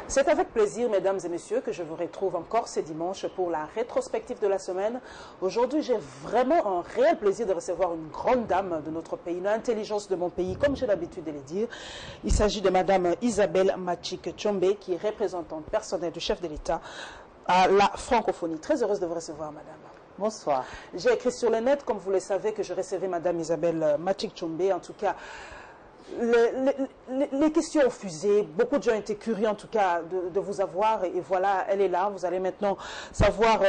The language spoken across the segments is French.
C'est avec plaisir, mesdames et messieurs, que je vous retrouve encore ce dimanche pour la rétrospective de la semaine. Aujourd'hui, j'ai vraiment un réel plaisir de recevoir une grande dame de notre pays, une intelligence de mon pays, comme j'ai l'habitude de le dire. Il s'agit de madame Isabelle Matchik-Tshombe, qui est représentante personnelle du chef de l'État à la francophonie. Très heureuse de vous recevoir, madame. Bonsoir. J'ai écrit sur le net, comme vous le savez, que je recevais madame Isabelle Matchik-Tshombe. En tout cas, les questions ont fusé, beaucoup de gens étaient curieux en tout cas de vous avoir et voilà, elle est là, vous allez maintenant savoir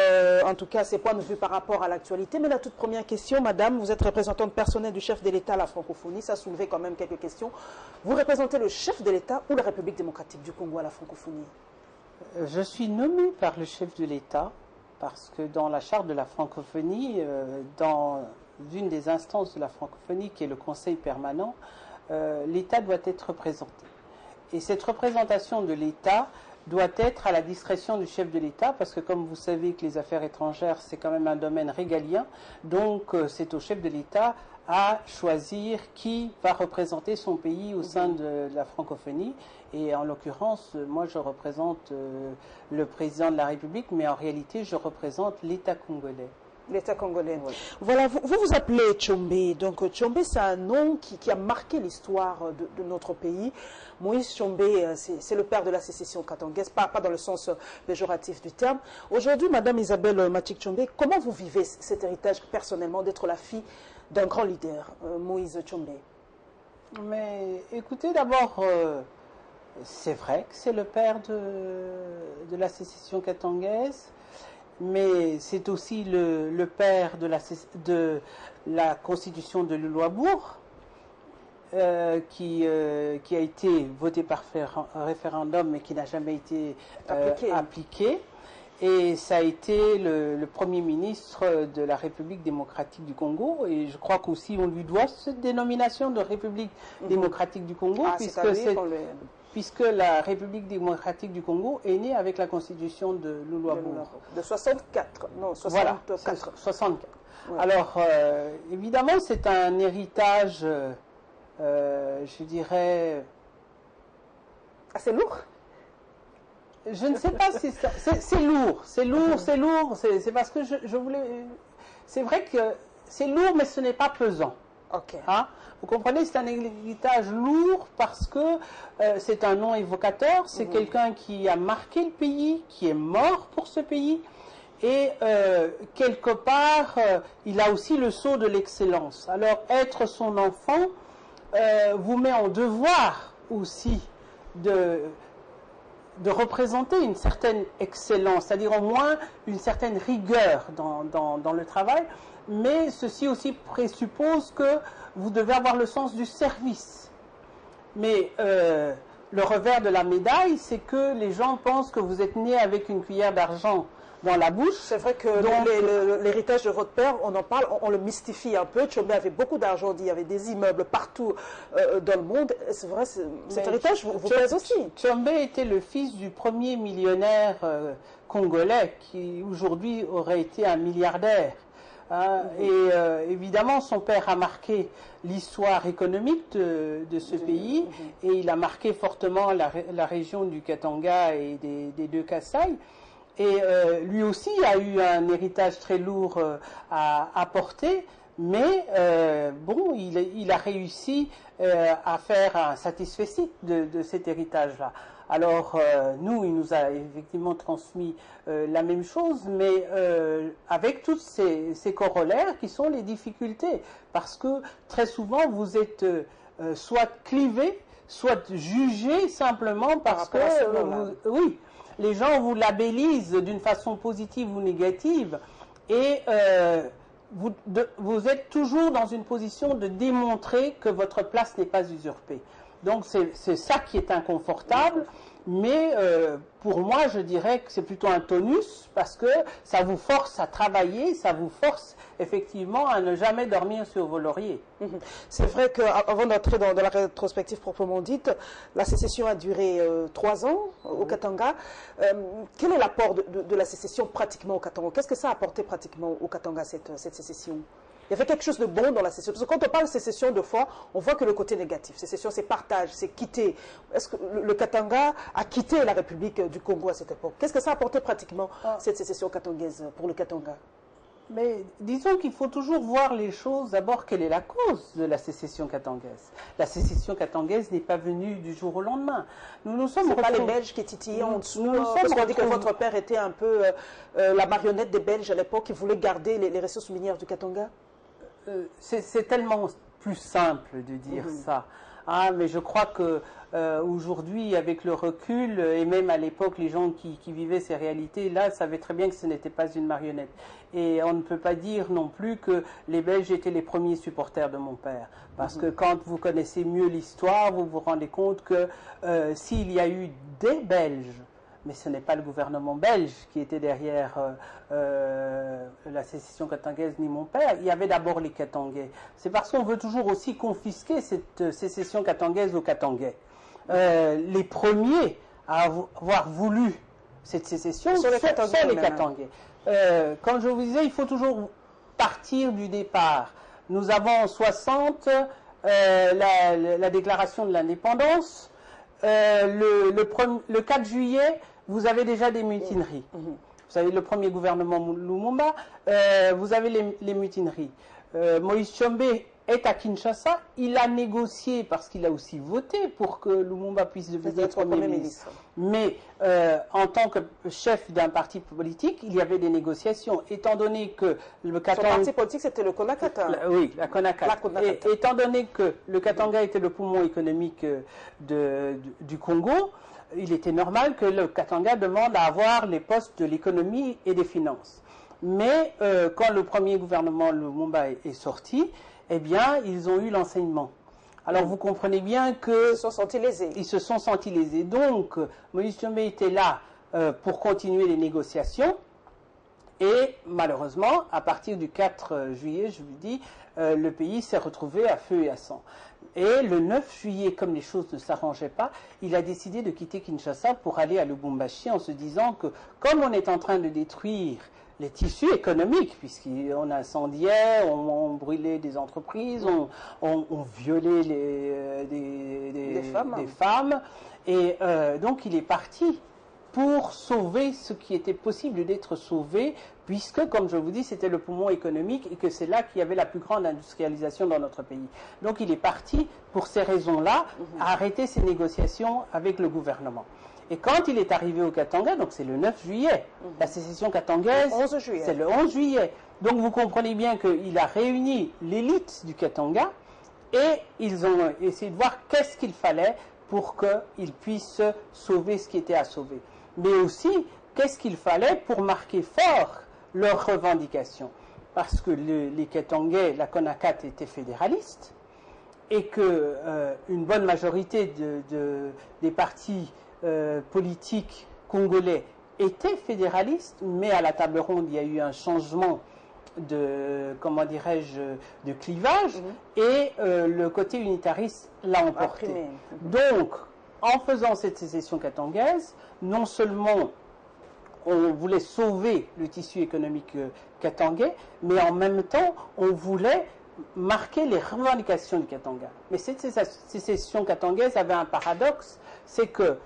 en tout cas ses points de vue par rapport à l'actualité. Mais la toute première question, madame, vous êtes représentante personnelle du chef de l'État à la francophonie, ça a soulevé quand même quelques questions. Vous représentez le chef de l'État ou la République démocratique du Congo à la francophonie? Je suis nommée par le chef de l'État parce que dans la charte de la francophonie, dans une des instances de la francophonie qui est le Conseil permanent, l'État doit être représenté. Et cette représentation de l'État doit être à la discrétion du chef de l'État, parce que comme vous savez que les affaires étrangères, c'est quand même un domaine régalien, donc c'est au chef de l'État à choisir qui va représenter son pays au sein de la francophonie. Et en l'occurrence, moi je représente le président de la République, mais en réalité je représente l'État congolais. L'État congolais. Oui. Voilà, vous vous appelez Tshombe. Donc Tshombe, c'est un nom qui a marqué l'histoire de notre pays. Moïse Tshombe, c'est le père de la sécession katangaise, pas dans le sens péjoratif du terme. Aujourd'hui, madame Isabelle Matchik-Tshombe, comment vous vivez cet héritage personnellement d'être la fille d'un grand leader, Moïse Tshombe? Mais écoutez, d'abord, c'est vrai que c'est le père de la sécession katangaise. Mais c'est aussi le père de la constitution de Luluabourg, qui a été votée par référendum mais qui n'a jamais été appliqué. Et ça a été le premier ministre de la République démocratique du Congo. Et je crois qu'aussi on lui doit cette dénomination de République démocratique du Congo, puisque la République démocratique du Congo est née avec la constitution de Luluabourg. De 64, non, 64. Voilà, 64. Ouais. Alors, évidemment, c'est un héritage, je dirais... Assez lourd? Je ne sais pas si c'est lourd, c'est parce que je voulais... C'est vrai que c'est lourd, mais ce n'est pas pesant. Ok. Hein? Vous comprenez, c'est un héritage lourd parce que c'est un nom évocateur, c'est quelqu'un qui a marqué le pays, qui est mort pour ce pays, et quelque part, il a aussi le sceau de l'excellence. Alors, être son enfant vous met en devoir aussi de représenter une certaine excellence, c'est-à-dire au moins une certaine rigueur dans le travail, mais ceci aussi présuppose que vous devez avoir le sens du service. Mais le revers de la médaille, c'est que les gens pensent que vous êtes né avec une cuillère d'argent dans la bouche. C'est vrai que l'héritage de votre père, on en parle, on le mystifie un peu. Tshombe avait beaucoup d'argent, il y avait des immeubles partout dans le monde. C'est vrai, cet héritage vous pèse aussi. Tshombe était le fils du premier millionnaire congolais qui aujourd'hui aurait été un milliardaire. Et évidemment, son père a marqué l'histoire économique de ce pays et il a marqué fortement la région du Katanga et des deux Kasaï. Et lui aussi a eu un héritage très lourd à porter, mais bon, il a réussi à faire un satisfecit de cet héritage-là. Alors, nous, il nous a effectivement transmis la même chose, mais avec toutes ces corollaires qui sont les difficultés. Parce que très souvent, vous êtes soit clivé, soit jugé simplement parce que... oui, les gens vous labellisent d'une façon positive ou négative et vous êtes toujours dans une position de démontrer que votre place n'est pas usurpée. Donc c'est ça qui est inconfortable, mais pour moi je dirais que c'est plutôt un tonus parce que ça vous force à travailler, ça vous force effectivement à ne jamais dormir sur vos lauriers. C'est vrai qu'avant d'entrer dans la rétrospective proprement dite, la sécession a duré 3 ans au Katanga. Quel est l'apport de la sécession pratiquement au Katanga? Qu'est-ce que ça a apporté pratiquement au Katanga, cette sécession? Il y avait quelque chose de bon dans la sécession. Parce que quand on parle de sécession, de fois, on voit que le côté négatif. Sécession, c'est partage, c'est quitter. Est-ce que le Katanga a quitté la République du Congo à cette époque? Qu'est-ce que ça a apporté pratiquement, cette sécession katangaise, pour le Katanga? Mais disons qu'il faut toujours voir les choses. D'abord, quelle est la cause de la sécession katangaise? La sécession katangaise n'est pas venue du jour au lendemain. Nous sommes pas les Belges qui titillaient en dessous. Parce qu'on dit que votre père était un peu la marionnette des Belges à l'époque, qui voulait garder les ressources minières du Katanga. C'est tellement plus simple de dire ça. Ah, mais je crois que aujourd'hui, avec le recul, et même à l'époque, les gens qui vivaient ces réalités-là savaient très bien que ce n'était pas une marionnette. Et on ne peut pas dire non plus que les Belges étaient les premiers supporters de mon père. Parce que quand vous connaissez mieux l'histoire, vous vous rendez compte que s'il y a eu des Belges, mais ce n'est pas le gouvernement belge qui était derrière la sécession katangaise ni mon père. Il y avait d'abord les Katangais. C'est parce qu'on veut toujours aussi confisquer cette sécession katangaise aux Katangais. Les premiers à avoir voulu cette sécession sont les Katangais. Comme je vous disais, il faut toujours partir du départ. Nous avons en 60 la déclaration de l'indépendance. Le 4 juillet, vous avez déjà des mutineries. Vous savez, le premier gouvernement Lumumba, vous avez les mutineries. Moïse Tshombe est à Kinshasa. Il a négocié, parce qu'il a aussi voté pour que Lumumba puisse devenir Premier ministre. Mais en tant que chef d'un parti politique, il y avait des négociations. Étant donné que le Katanga... Son parti politique, c'était le Konakata. Oui, la Konakata. Et étant donné que le Katanga était le poumon économique du Congo, il était normal que le Katanga demande à avoir les postes de l'économie et des finances. Mais quand le premier gouvernement Lumumba est sorti, eh bien, ils ont eu l'enseignement. Alors vous comprenez bien que... Ils se sont sentis lésés. Ils se sont sentis lésés. Donc, Moïse Tshombe était là pour continuer les négociations. Et malheureusement, à partir du 4 juillet, je vous dis, le pays s'est retrouvé à feu et à sang. Et le 9 juillet, comme les choses ne s'arrangeaient pas, il a décidé de quitter Kinshasa pour aller à Lubumbashi en se disant que, comme on est en train de détruire les tissus économiques, puisqu'on incendiait, on brûlait des entreprises, on violait des femmes. Et donc il est parti pour sauver ce qui était possible d'être sauvé, puisque, comme je vous dis, c'était le poumon économique et que c'est là qu'il y avait la plus grande industrialisation dans notre pays. Donc il est parti, pour ces raisons-là, à arrêter ses négociations avec le gouvernement. Et quand il est arrivé au Katanga, donc c'est le 9 juillet, la sécession katangaise, c'est le 11 juillet. Donc vous comprenez bien qu'il a réuni l'élite du Katanga et ils ont essayé de voir qu'est-ce qu'il fallait pour qu'ils puissent sauver ce qui était à sauver. Mais aussi, qu'est-ce qu'il fallait pour marquer fort leurs revendications. Parce que les Katangais, la Konakat était fédéraliste et qu'une bonne majorité des partis politiques congolais étaient fédéralistes, mais à la table ronde, il y a eu un changement de clivage et le côté unitariste l'a emporté. Donc, en faisant cette sécession katangaise, non seulement on voulait sauver le tissu économique katangais, mais en même temps, on voulait marquer les revendications du Katanga. Mais cette sécession katangaise avait un paradoxe, c'est que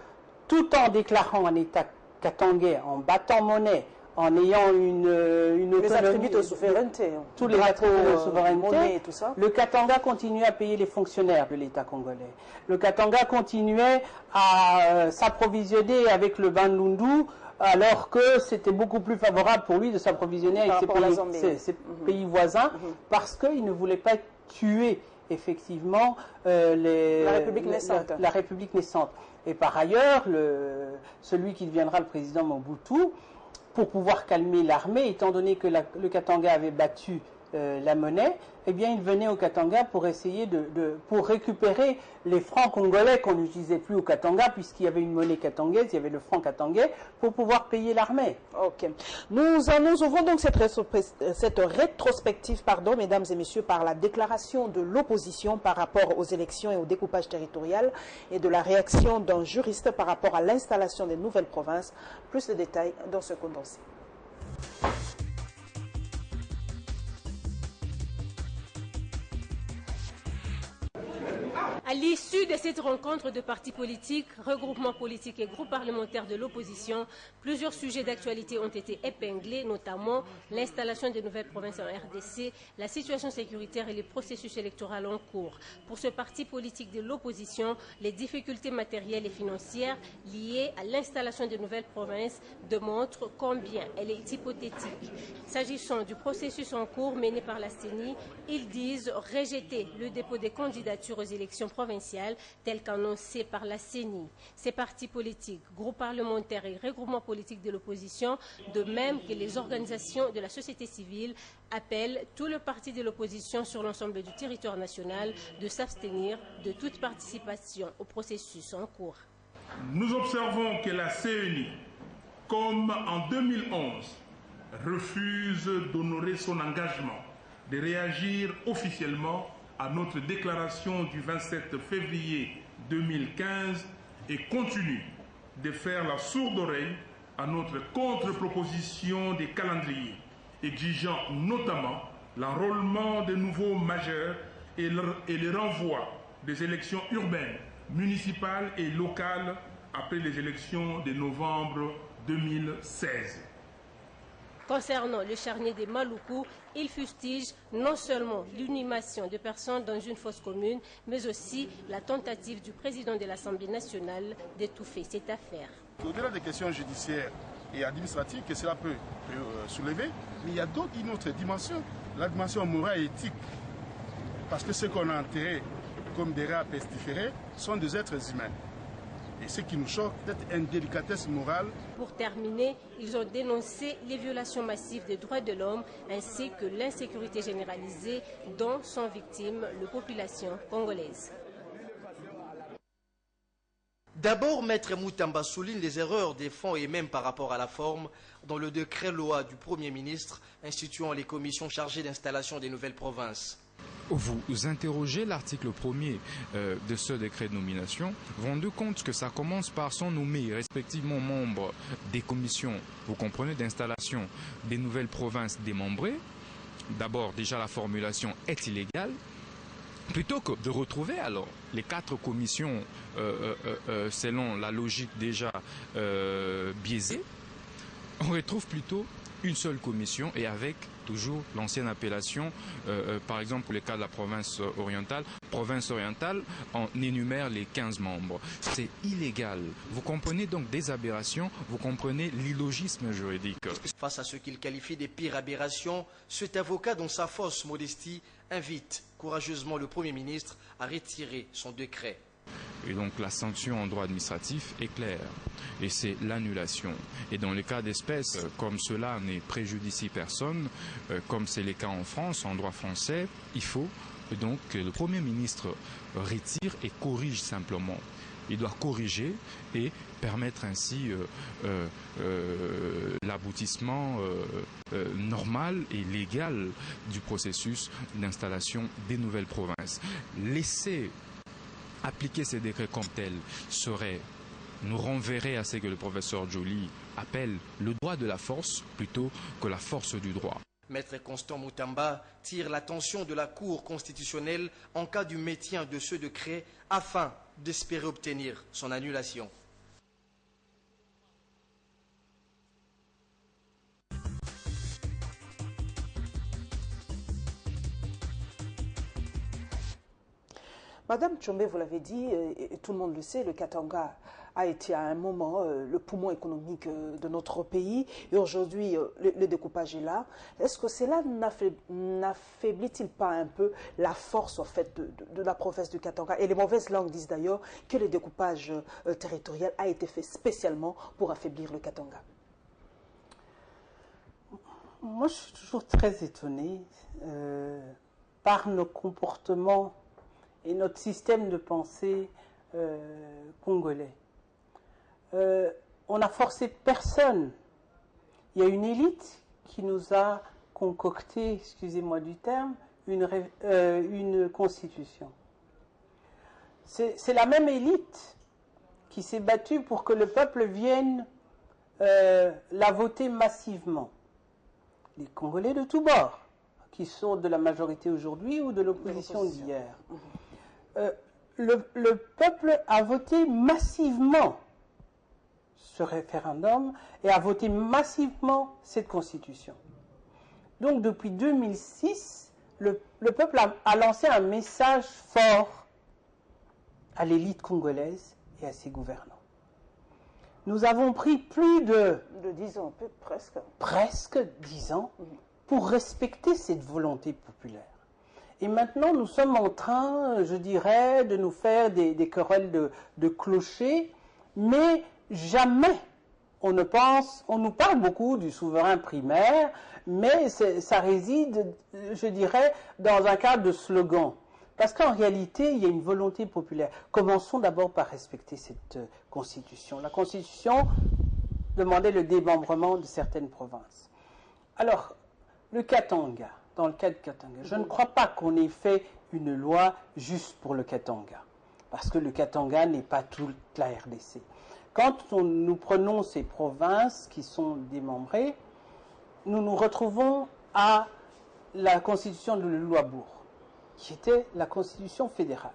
tout en déclarant un État katangais, en battant monnaie, en ayant une autonomie, les attributs de souveraineté, tous les attributs de souveraineté, et tout ça. Le Katanga continuait à payer les fonctionnaires de l'État congolais. Le Katanga continuait à s'approvisionner avec le Bandundu, alors que c'était beaucoup plus favorable pour lui de s'approvisionner avec ses pays voisins, parce qu'il ne voulait pas tuer effectivement la République naissante. Et par ailleurs, celui qui deviendra le président Mobutu, pour pouvoir calmer l'armée, étant donné que le Katanga avait battu la monnaie, eh bien, il venait au Katanga pour essayer pour récupérer les francs congolais qu'on n'utilisait plus au Katanga, puisqu'il y avait une monnaie katangaise, il y avait le franc katangais, pour pouvoir payer l'armée. Ok. Nous ouvrons donc cette rétrospective, mesdames et messieurs, par la déclaration de l'opposition par rapport aux élections et au découpage territorial et de la réaction d'un juriste par rapport à l'installation des nouvelles provinces. Plus de détails dans ce condensé. l'issue de cette rencontre de partis politiques, regroupements politiques et groupes parlementaires de l'opposition, plusieurs sujets d'actualité ont été épinglés, notamment l'installation des nouvelles provinces en RDC, la situation sécuritaire et les processus électoraux en cours. Pour ce parti politique de l'opposition, les difficultés matérielles et financières liées à l'installation des nouvelles provinces démontrent combien elle est hypothétique. S'agissant du processus en cours mené par la CENI, ils disent rejeter le dépôt des candidatures aux élections provinciales tel qu'annoncé par la CENI. Ces partis politiques, groupes parlementaires et regroupements politiques de l'opposition, de même que les organisations de la société civile, appellent tous les partis de l'opposition sur l'ensemble du territoire national de s'abstenir de toute participation au processus en cours. Nous observons que la CENI, comme en 2011, refuse d'honorer son engagement de réagir officiellement à notre déclaration du 27 février 2015 et continue de faire la sourde oreille à notre contre-proposition des calendriers, exigeant notamment l'enrôlement de nouveaux majeurs et le renvoi des élections urbaines, municipales et locales après les élections de novembre 2016. Concernant le charnier des Maluku, il fustige non seulement l'inhumation de personnes dans une fosse commune, mais aussi la tentative du président de l'Assemblée nationale d'étouffer cette affaire. Au-delà des questions judiciaires et administratives que cela peut soulever, mais il y a une autre dimension, la dimension morale et éthique. Parce que ceux qu'on a enterrés comme des rats pestiférés sont des êtres humains. Et ce qui nous choque, peut-être une délicatesse morale. Pour terminer, ils ont dénoncé les violations massives des droits de l'homme ainsi que l'insécurité généralisée dont sont victimes les populations congolaises. D'abord, Maître Moutamba souligne les erreurs des fonds et même par rapport à la forme dans le décret-loi du Premier ministre instituant les commissions chargées d'installation des nouvelles provinces. Vous interrogez l'article 1er de ce décret de nomination, vous rendez compte que ça commence par sont nommés respectivement membres des commissions, vous comprenez, d'installation des nouvelles provinces démembrées. D'abord, déjà la formulation est illégale. Plutôt que de retrouver alors les 4 commissions selon la logique déjà biaisée, on retrouve plutôt une seule commission et avec toujours l'ancienne appellation, par exemple pour le cas de la province orientale, on énumère les 15 membres. C'est illégal. Vous comprenez donc des aberrations, vous comprenez l'illogisme juridique. Face à ce qu'il qualifie des pires aberrations, cet avocat, dans sa fausse modestie, invite courageusement le Premier ministre à retirer son décret. Et donc la sanction en droit administratif est claire, et c'est l'annulation. Et dans les cas d'espèce, comme cela n'est préjudicie personne, comme c'est le cas en France, en droit français, il faut donc que le Premier ministre retire et corrige simplement. Il doit corriger et permettre ainsi l'aboutissement normal et légal du processus d'installation des nouvelles provinces. Laisser appliquer ces décrets comme tels nous renverrait à ce que le professeur Joly appelle le droit de la force plutôt que la force du droit. Maître Constant Moutamba tire l'attention de la Cour constitutionnelle en cas du maintien de ce décret afin d'espérer obtenir son annulation. Madame Tchombe, vous l'avez dit, et tout le monde le sait, le Katanga a été à un moment le poumon économique de notre pays. Et aujourd'hui, le découpage est là. Est-ce que cela n'affaiblit-il pas un peu la force en fait, de la province du Katanga? Et les mauvaises langues disent d'ailleurs que le découpage territorial a été fait spécialement pour affaiblir le Katanga. Moi, je suis toujours très étonnée par nos comportements et notre système de pensée congolais. On n'a forcé personne. Il y a une élite qui nous a concocté, excusez-moi du terme, une constitution. C'est la même élite qui s'est battue pour que le peuple vienne la voter massivement. Les Congolais de tous bords, qui sont de la majorité aujourd'hui ou de l'opposition d'hier. le peuple a voté massivement ce référendum et a voté massivement cette constitution. Donc depuis 2006, le peuple a lancé un message fort à l'élite congolaise et à ses gouvernants. Nous avons pris plus de 10 ans, presque. Presque 10 ans pour respecter cette volonté populaire. Et maintenant, nous sommes en train, je dirais, de nous faire des querelles de clochers, mais jamais on ne pense, on nous parle beaucoup du souverain primaire, mais ça réside, je dirais, dans un cadre de slogan. Parce qu'en réalité, il y a une volonté populaire. Commençons d'abord par respecter cette constitution. La constitution demandait le démembrement de certaines provinces. Alors, le Katanga, dans le cas de Katanga, je ne crois pas qu'on ait fait une loi juste pour le Katanga. Parce que le Katanga n'est pas toute la RDC. Quand nous prenons ces provinces qui sont démembrées, nous nous retrouvons à la constitution de Luabourg, qui était la constitution fédérale.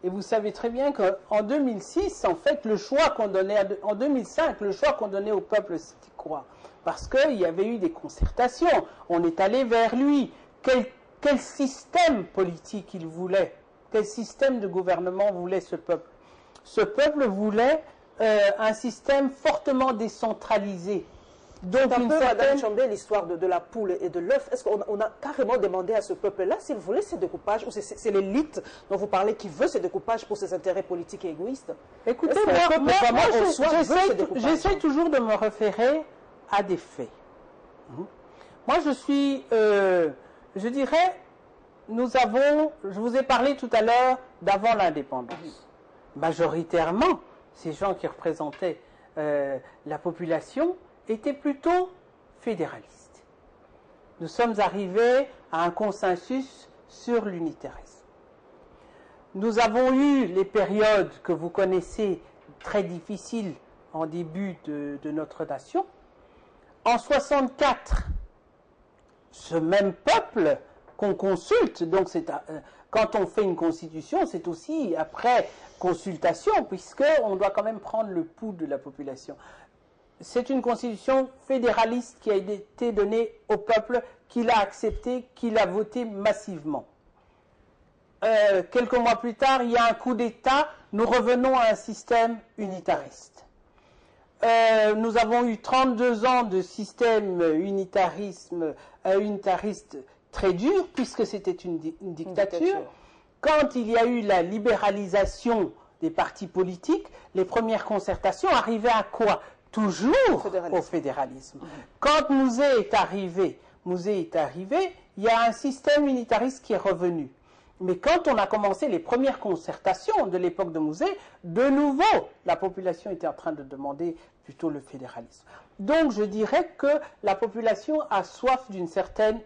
Et vous savez très bien qu'en 2006, en fait, le choix qu'on donnait, en 2005, le choix qu'on donnait au peuple, c'était quoi? Parce qu'il y avait eu des concertations, on est allé vers lui. Quel système politique il voulait? Quel système de gouvernement voulait ce peuple? Ce peuple voulait un système fortement décentralisé. Donc, un peu, Madame Chambé, l'histoire de la poule et de l'œuf, est-ce qu'on a carrément demandé à ce peuple-là s'il voulait ces découpages, ou c'est l'élite dont vous parlez qui veut ces découpages pour ses intérêts politiques et égoïstes? Écoutez, j'essaie toujours de me référer à des faits. Moi, je suis, je dirais, je vous ai parlé tout à l'heure d'avant l'indépendance. Majoritairement, ces gens qui représentaient la population étaient plutôt fédéralistes. Nous sommes arrivés à un consensus sur l'unitarisme. Nous avons eu les périodes que vous connaissez très difficiles en début de notre nation. En 64, ce même peuple qu'on consulte, donc quand on fait une constitution, c'est aussi après consultation, puisqu'on doit quand même prendre le pouls de la population. C'est une constitution fédéraliste qui a été donnée au peuple, qui l'a acceptée, qui l'a votée massivement. Quelques mois plus tard, il y a un coup d'État, nous revenons à un système unitariste. Nous avons eu 32 ans de système unitariste très dur, puisque c'était une dictature. Quand il y a eu la libéralisation des partis politiques, les premières concertations arrivaient à quoi? Toujours au fédéralisme. Quand Mouzé est arrivé, il y a un système unitariste qui est revenu. Mais quand on a commencé les premières concertations de l'époque de Mouzé, de nouveau, la population était en train de demander plutôt le fédéralisme. Donc je dirais que la population a soif d'une certaine,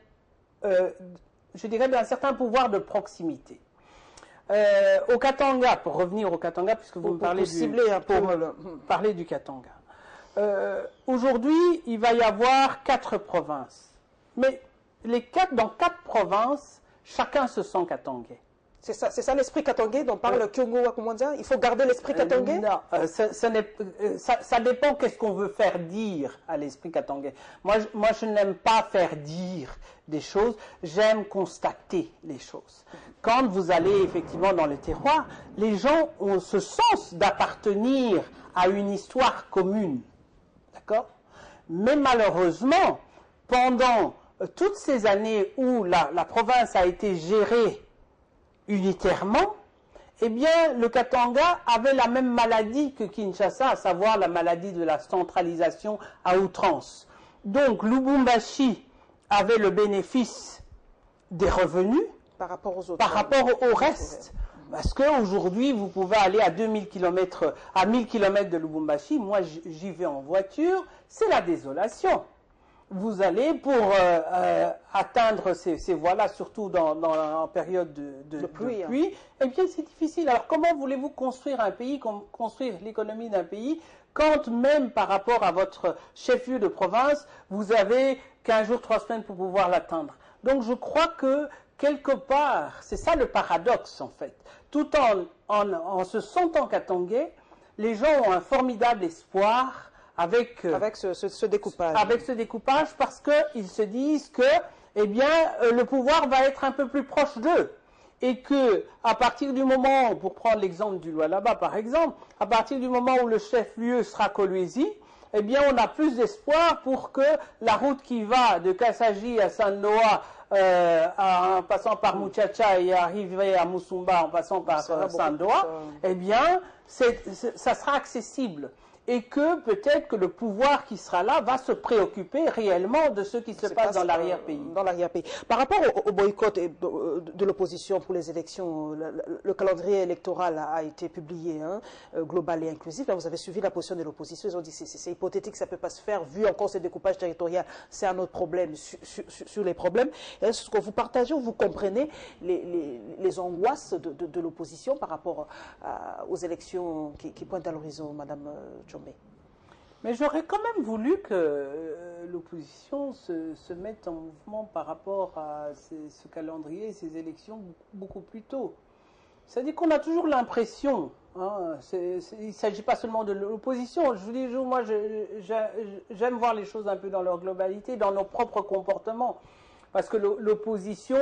je dirais d'un certain pouvoir de proximité. Au Katanga, pour revenir au Katanga, puisque vous me parlez parler du Katanga. Aujourd'hui, il va y avoir 4 provinces. Mais dans 4 provinces, chacun se sent katangais. C'est ça l'esprit katangais dont parle Kyongo Wakumondia? Il faut garder l'esprit katangais? Non, ça dépend qu'est-ce qu'on veut faire dire à l'esprit katangais. Moi, je n'aime pas faire dire des choses, j'aime constater les choses. Quand vous allez effectivement dans les terroirs, les gens ont ce sens d'appartenir à une histoire commune. D'accord? Mais malheureusement, pendant toutes ces années où la province a été gérée unitairement, eh bien, le Katanga avait la même maladie que Kinshasa, à savoir la maladie de la centralisation à outrance. Donc, Lubumbashi avait le bénéfice des revenus par rapport aux autres, par rapport au reste. Parce qu'aujourd'hui, vous pouvez aller à 1000 km de Lubumbashi. Moi, j'y vais en voiture. C'est la désolation. Vous allez pour atteindre ces voies-là, surtout en période de pluie, eh bien, c'est difficile. Alors, comment voulez-vous construire un pays, construire l'économie d'un pays, quand même par rapport à votre chef-lieu de province, vous avez 15 jours, 3 semaines pour pouvoir l'atteindre? Donc, je crois que quelque part, c'est ça le paradoxe en fait. Tout en se sentant katangais, les gens ont un formidable espoir avec ce découpage. Avec ce découpage, parce qu'ils se disent que, eh bien, le pouvoir va être un peu plus proche d'eux. Et que, à partir du moment, pour prendre l'exemple du Lualaba par exemple, à partir du moment où le chef-lieu sera Kolwezi, eh bien, on a plus d'espoir pour que la route qui va de Kassaji à Sandoa, en passant par Muchacha et arriver à Musumba en passant par Sandoa, eh bien, ça sera accessible. Et que peut-être que le pouvoir qui sera là va se préoccuper réellement de ce qui se passe dans l'arrière-pays. Par rapport au boycott de l'opposition pour les élections, le calendrier électoral a été publié, hein, global et inclusif. Là, vous avez suivi la position de l'opposition. Ils ont dit que c'est hypothétique, ça ne peut pas se faire. Vu encore ce découpage territorial, c'est un autre problème sur les problèmes. Est-ce que vous partagez ou vous comprenez les angoisses de l'opposition par rapport aux élections qui pointent à l'horizon, Madame Tchombe? Mais j'aurais quand même voulu que l'opposition se mette en mouvement par rapport à ce calendrier, ces élections beaucoup plus tôt. C'est-à-dire qu'on a toujours l'impression, hein, il ne s'agit pas seulement de l'opposition, je vous dis, moi j'aime voir les choses un peu dans leur globalité, dans nos propres comportements. Parce que l'opposition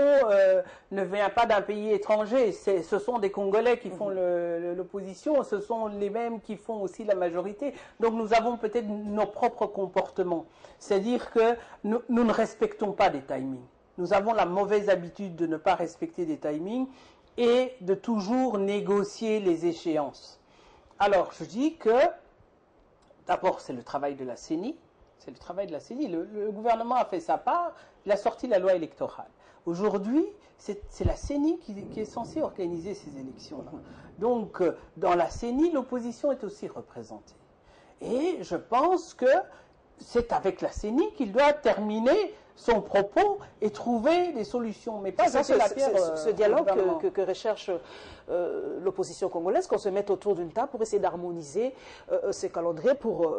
ne vient pas d'un pays étranger. Ce sont des Congolais qui font l'opposition, ce sont les mêmes qui font aussi la majorité. Donc nous avons peut-être nos propres comportements. C'est-à-dire que nous ne respectons pas des timings. Nous avons la mauvaise habitude de ne pas respecter des timings et de toujours négocier les échéances. Alors je dis que, d'abord c'est le travail de la CENI. C'est le travail de la CENI. Le gouvernement a fait sa part, il a sorti la loi électorale. Aujourd'hui, c'est la CENI qui est censée organiser ces élections-là. Donc, dans la CENI, l'opposition est aussi représentée. Et je pense que c'est avec la CENI qu'il doit terminer son propos et trouver des solutions. Mais pas ce dialogue que recherche l'opposition congolaise, qu'on se mette autour d'une table pour essayer d'harmoniser ces calendriers pour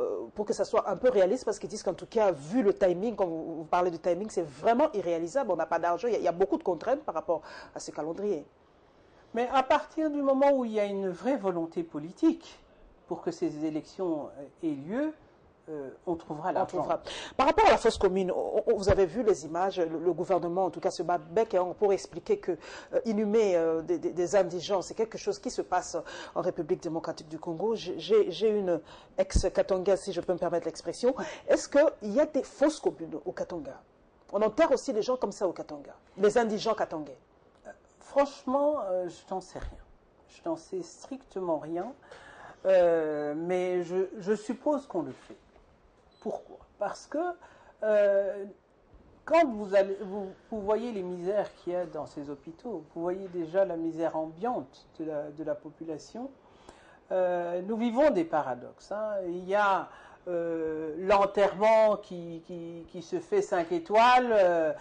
que ça soit un peu réaliste, parce qu'ils disent qu'en tout cas, vu le timing, quand vous parlez du timing, c'est vraiment irréalisable. On n'a pas d'argent, il y a beaucoup de contraintes par rapport à ces calendriers. Mais à partir du moment où il y a une vraie volonté politique pour que ces élections aient lieu, on trouvera l'argent. Par rapport à la fosse commune, vous avez vu les images, le gouvernement en tout cas se bat bec et ongle pour expliquer que inhumer des indigents, c'est quelque chose qui se passe en République démocratique du Congo. J'ai une ex-Katanga, si je peux me permettre l'expression. Est-ce qu'il y a des fosses communes au Katanga? On enterre aussi les gens comme ça au Katanga, les indigents katangais. Franchement, je n'en sais rien. Je n'en sais strictement rien, mais je suppose qu'on le fait. Pourquoi? Parce que quand vous voyez les misères qu'il y a dans ces hôpitaux, vous voyez déjà la misère ambiante de la population, nous vivons des paradoxes. Hein. Il y a l'enterrement qui se fait 5 étoiles,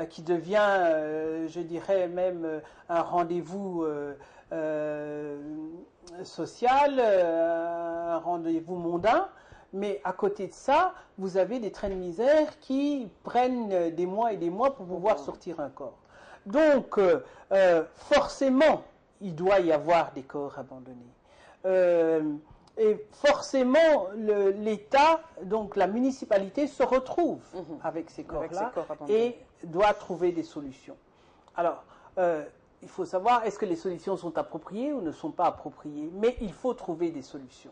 qui devient, je dirais même, un rendez-vous social, un rendez-vous mondain. Mais à côté de ça, vous avez des trains de misère qui prennent des mois et des mois pour pouvoir sortir un corps. Donc, forcément, il doit y avoir des corps abandonnés. Et forcément, l'État, donc la municipalité, se retrouve avec ces corps-là et doit trouver des solutions. Alors, il faut savoir, est-ce que les solutions sont appropriées ou ne sont pas appropriées? Mais il faut trouver des solutions.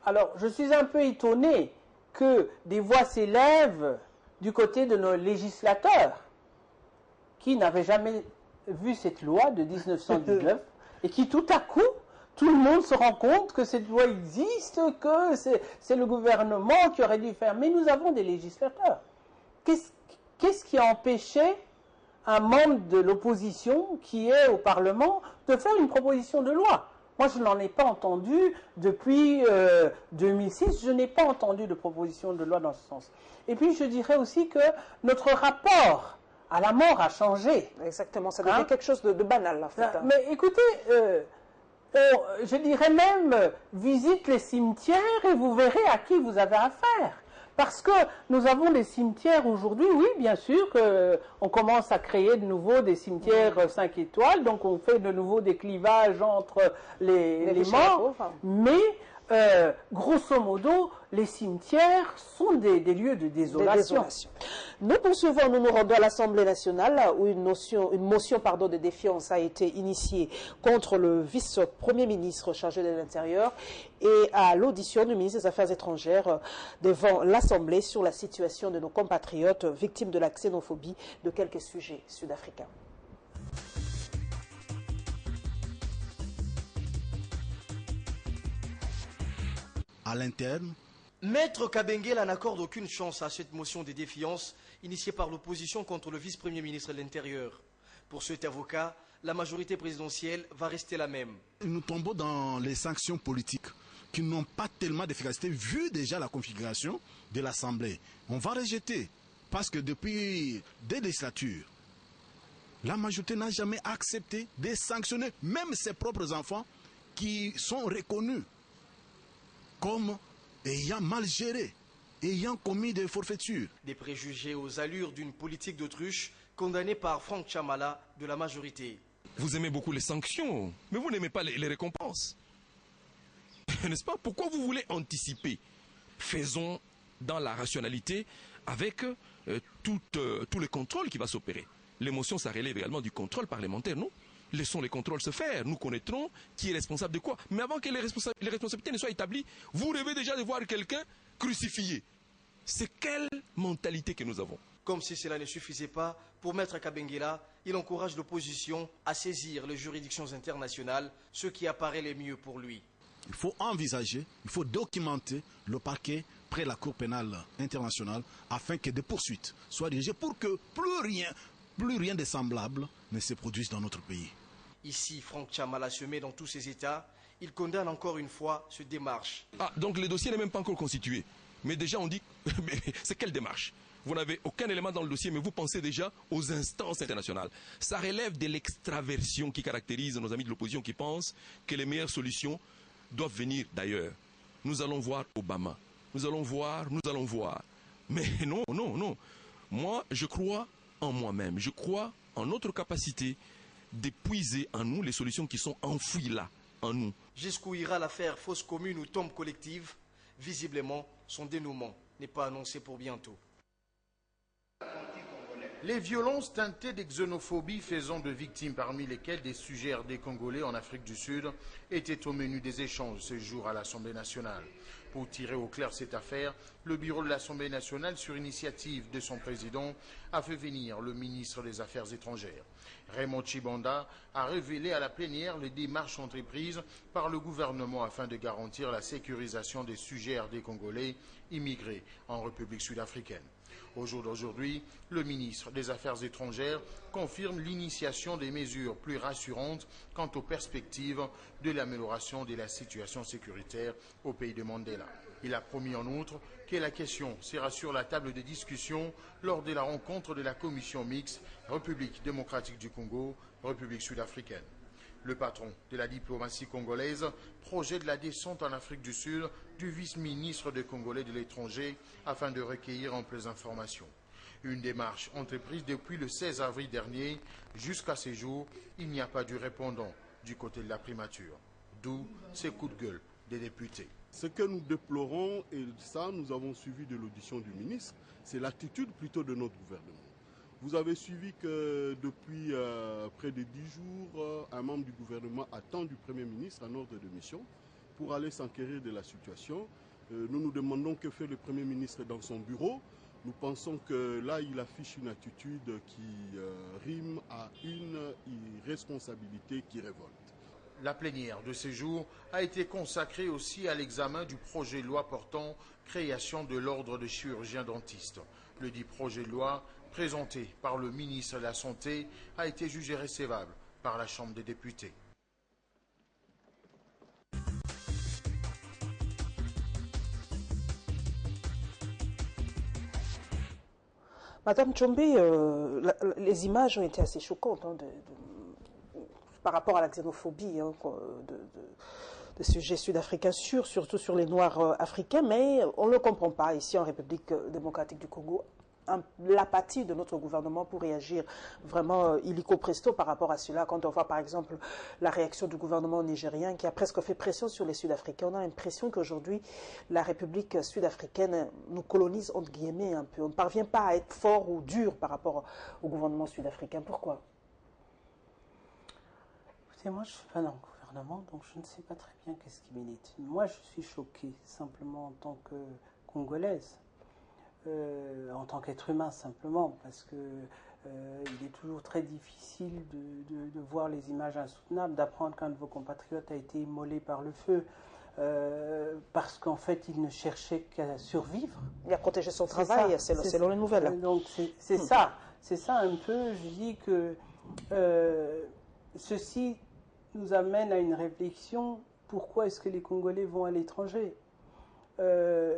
Alors, je suis un peu étonné que des voix s'élèvent du côté de nos législateurs qui n'avaient jamais vu cette loi de 1919 et qui tout à coup, tout le monde se rend compte que cette loi existe, que c'est le gouvernement qui aurait dû faire. Mais nous avons des législateurs. Qu'est-ce qui a empêché un membre de l'opposition qui est au Parlement de faire une proposition de loi? Moi, je n'en ai pas entendu depuis 2006. Je n'ai pas entendu de proposition de loi dans ce sens. Et puis, je dirais aussi que notre rapport à la mort a changé. Exactement, ça devient quelque chose de banal, en fait. Mais écoutez, je dirais même, visite les cimetières et vous verrez à qui vous avez affaire. Parce que nous avons des cimetières aujourd'hui, oui, bien sûr, on commence à créer de nouveau des cimetières 5 étoiles, donc on fait de nouveau des clivages entre les morts, mais grosso modo, les cimetières sont des lieux de désolation. Nous poursuivons, nous nous rendons à l'Assemblée nationale où une motion de défiance a été initiée contre le vice-premier ministre chargé de l'Intérieur et à l'audition du ministre des Affaires étrangères devant l'Assemblée sur la situation de nos compatriotes victimes de la xénophobie de quelques sujets sud-africains. À l'interne, Maître Kabengela n'accorde aucune chance à cette motion de défiance initiée par l'opposition contre le vice-premier ministre de l'Intérieur. Pour cet avocat, la majorité présidentielle va rester la même. nous tombons dans les sanctions politiques qui n'ont pas tellement d'efficacité vu déjà la configuration de l'Assemblée. On va rejeter parce que depuis des législatures, la majorité n'a jamais accepté de sanctionner même ses propres enfants qui sont reconnus comme ayant mal géré, ayant commis des forfaitures. Des préjugés aux allures d'une politique d'autruche condamnée par Franck Chamala de la majorité. Vous aimez beaucoup les sanctions, mais vous n'aimez pas les récompenses. N'est-ce pas? Pourquoi vous voulez anticiper? Faisons dans la rationalité avec tout le contrôle qui va s'opérer. L'émotion, ça relève également du contrôle parlementaire, non? Laissons les contrôles se faire. Nous connaîtrons qui est responsable de quoi. Mais avant que les responsabilités ne soient établies, vous rêvez déjà de voir quelqu'un crucifié. C'est quelle mentalité que nous avons? Comme si cela ne suffisait pas, pour Maître Kabengela, il encourage l'opposition à saisir les juridictions internationales, ce qui apparaît le mieux pour lui. Il faut envisager, il faut documenter le parquet près la Cour pénale internationale afin que des poursuites soient dirigées pour que plus rien de semblable ne se produise dans notre pays. Ici, Franck Chamala se met dans tous ses états. Il condamne encore une fois cette démarche. Ah, donc le dossier n'est même pas encore constitué. Mais déjà on dit, mais c'est quelle démarche? Vous n'avez aucun élément dans le dossier, mais vous pensez déjà aux instances internationales. Ça relève de l'extraversion qui caractérise nos amis de l'opposition qui pensent que les meilleures solutions doivent venir d'ailleurs. Nous allons voir Obama. Nous allons voir. Mais non. Moi, je crois en moi-même. Je crois en notre capacité d'épuiser en nous les solutions qui sont enfouies là, en nous. Jusqu'où ira l'affaire fausse commune ou tombe collective, visiblement, son dénouement n'est pas annoncé pour bientôt. Les violences teintées de xénophobie faisant de victimes, parmi lesquelles des sujets RD congolais en Afrique du Sud, étaient au menu des échanges ce jour à l'Assemblée nationale. Pour tirer au clair cette affaire, le bureau de l'Assemblée nationale, sur initiative de son président, a fait venir le ministre des Affaires étrangères. Raymond Chibanda a révélé à la plénière les démarches entreprises par le gouvernement afin de garantir la sécurisation des sujets RD congolais immigrés en République sud-africaine. Au jour d'aujourd'hui, le ministre des Affaires étrangères confirme l'initiation des mesures plus rassurantes quant aux perspectives de l'amélioration de la situation sécuritaire au pays de Mandela. Il a promis en outre que la question sera sur la table de discussion lors de la rencontre de la commission mixte République démocratique du Congo, République sud-africaine. Le patron de la diplomatie congolaise projette la descente en Afrique du Sud du vice-ministre des Congolais de l'étranger afin de recueillir amples informations. Une démarche entreprise depuis le 16 avril dernier. Jusqu'à ce jour, il n'y a pas de répondant du côté de la primature. D'où ces coups de gueule des députés. Ce que nous déplorons, et ça nous avons suivi de l'audition du ministre, c'est l'attitude plutôt de notre gouvernement. Vous avez suivi que depuis près de 10 jours, un membre du gouvernement attend du Premier ministre un ordre de mission pour aller s'enquérir de la situation. Nous nous demandons que fait le Premier ministre dans son bureau. Nous pensons que là, il affiche une attitude qui rime à une irresponsabilité qui révolte. La plénière de ces jours a été consacrée aussi à l'examen du projet de loi portant création de l'ordre des chirurgiens dentistes. Le dit projet de loi, présenté par le ministre de la Santé, a été jugé recevable par la Chambre des députés. Madame Tchombe, les images ont été assez choquantes par rapport à la xénophobie sujets sud-africains surtout sur les Noirs africains, mais on ne le comprend pas ici en République démocratique du Congo. L'apathie de notre gouvernement pour réagir vraiment illico presto par rapport à cela. Quand on voit par exemple la réaction du gouvernement nigérien qui a presque fait pression sur les Sud-Africains, on a l'impression qu'aujourd'hui la République sud-africaine nous colonise entre guillemets un peu. On ne parvient pas à être fort ou dur par rapport au gouvernement sud-africain. Pourquoi? Écoutez, moi je ne suis pas dans le gouvernement, donc je ne sais pas très bien qu'est-ce qui milite. Moi je suis choquée simplement en tant que Congolaise. En tant qu'être humain simplement, parce que il est toujours très difficile de voir les images insoutenables, d'apprendre qu'un de vos compatriotes a été immolé par le feu, parce qu'en fait il ne cherchait qu'à survivre. Il a protégé son travail, selon les nouvelles. Donc c'est ça un peu, je dis que ceci nous amène à une réflexion, pourquoi est-ce que les Congolais vont à l'étranger?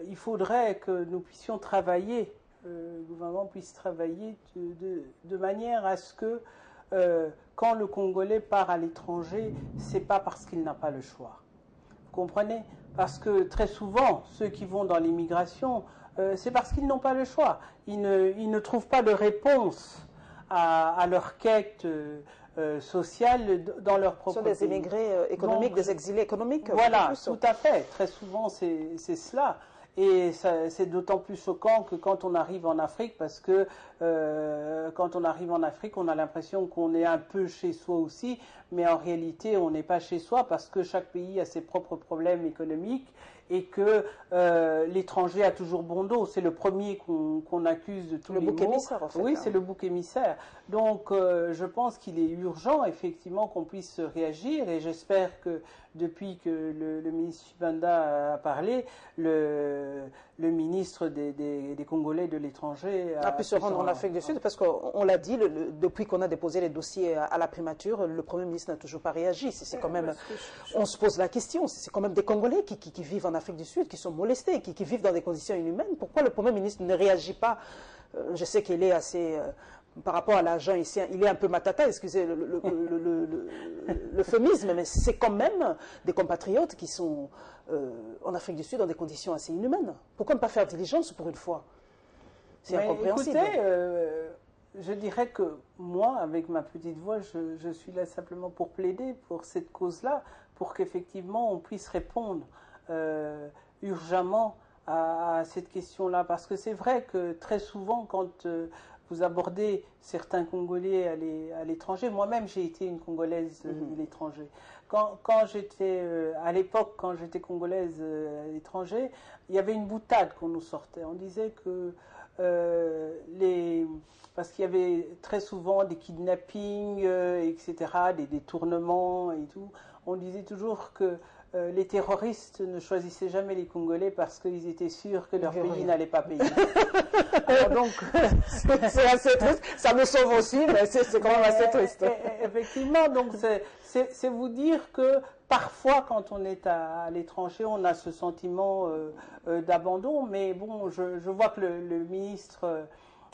Il faudrait que nous puissions travailler, le gouvernement puisse travailler de manière à ce que quand le Congolais part à l'étranger, c'est pas parce qu'il n'a pas le choix. Vous comprenez? Parce que très souvent, ceux qui vont dans l'immigration, c'est parce qu'ils n'ont pas le choix. Ils ne trouvent pas de réponse à leur quête sociale dans leur propre pays. Ce sont des immigrés économiques, des exilés économiques. Voilà, tout à fait. Très souvent, c'est cela. Et c'est d'autant plus choquant que quand on arrive en Afrique, parce que quand on arrive en Afrique, on a l'impression qu'on est un peu chez soi aussi, mais en réalité, on n'est pas chez soi parce que chaque pays a ses propres problèmes économiques et que l'étranger a toujours bon dos. C'est le premier qu'on accuse de tous les maux. Le bouc émissaire, en fait. Oui, c'est le bouc émissaire. Donc, je pense qu'il est urgent, effectivement, qu'on puisse réagir et j'espère que depuis que le ministre Chibanda a parlé, le ministre des Congolais de l'étranger a pu se rendre en Afrique du Sud, parce qu'on l'a dit, depuis qu'on a déposé les dossiers à la primature, le Premier ministre n'a toujours pas réagi. C'est quand même, on se pose la question, c'est quand même des Congolais qui vivent en Afrique du Sud, qui sont molestés, qui vivent dans des conditions inhumaines. Pourquoi le Premier ministre ne réagit pas? Je sais qu'il est assez... par rapport à l'agent ici, il est un peu matata, excusez l'euphémisme, mais c'est quand même des compatriotes qui sont en Afrique du Sud dans des conditions assez inhumaines. Pourquoi ne pas faire diligence pour une fois? C'est incompréhensible. Écoutez, je dirais que moi, avec ma petite voix, je suis là simplement pour plaider pour cette cause-là, pour qu'effectivement on puisse répondre urgemment à cette question-là. Parce que c'est vrai que très souvent, quand vous abordez certains Congolais à l'étranger. Moi-même, j'ai été une Congolaise de l'étranger. Quand j'étais, à l'époque, quand j'étais Congolaise à l'étranger, il y avait une boutade qu'on nous sortait. On disait que parce qu'il y avait très souvent des kidnappings, etc., des détournements et tout, on disait toujours que les terroristes ne choisissaient jamais les Congolais parce qu'ils étaient sûrs que leur pays n'allait pas payer. Alors donc, c'est assez triste. Ça me sauve aussi, mais c'est quand même assez triste. Effectivement, donc c'est vous dire que parfois, quand on est à l'étranger, on a ce sentiment d'abandon. Mais bon, je vois que le ministre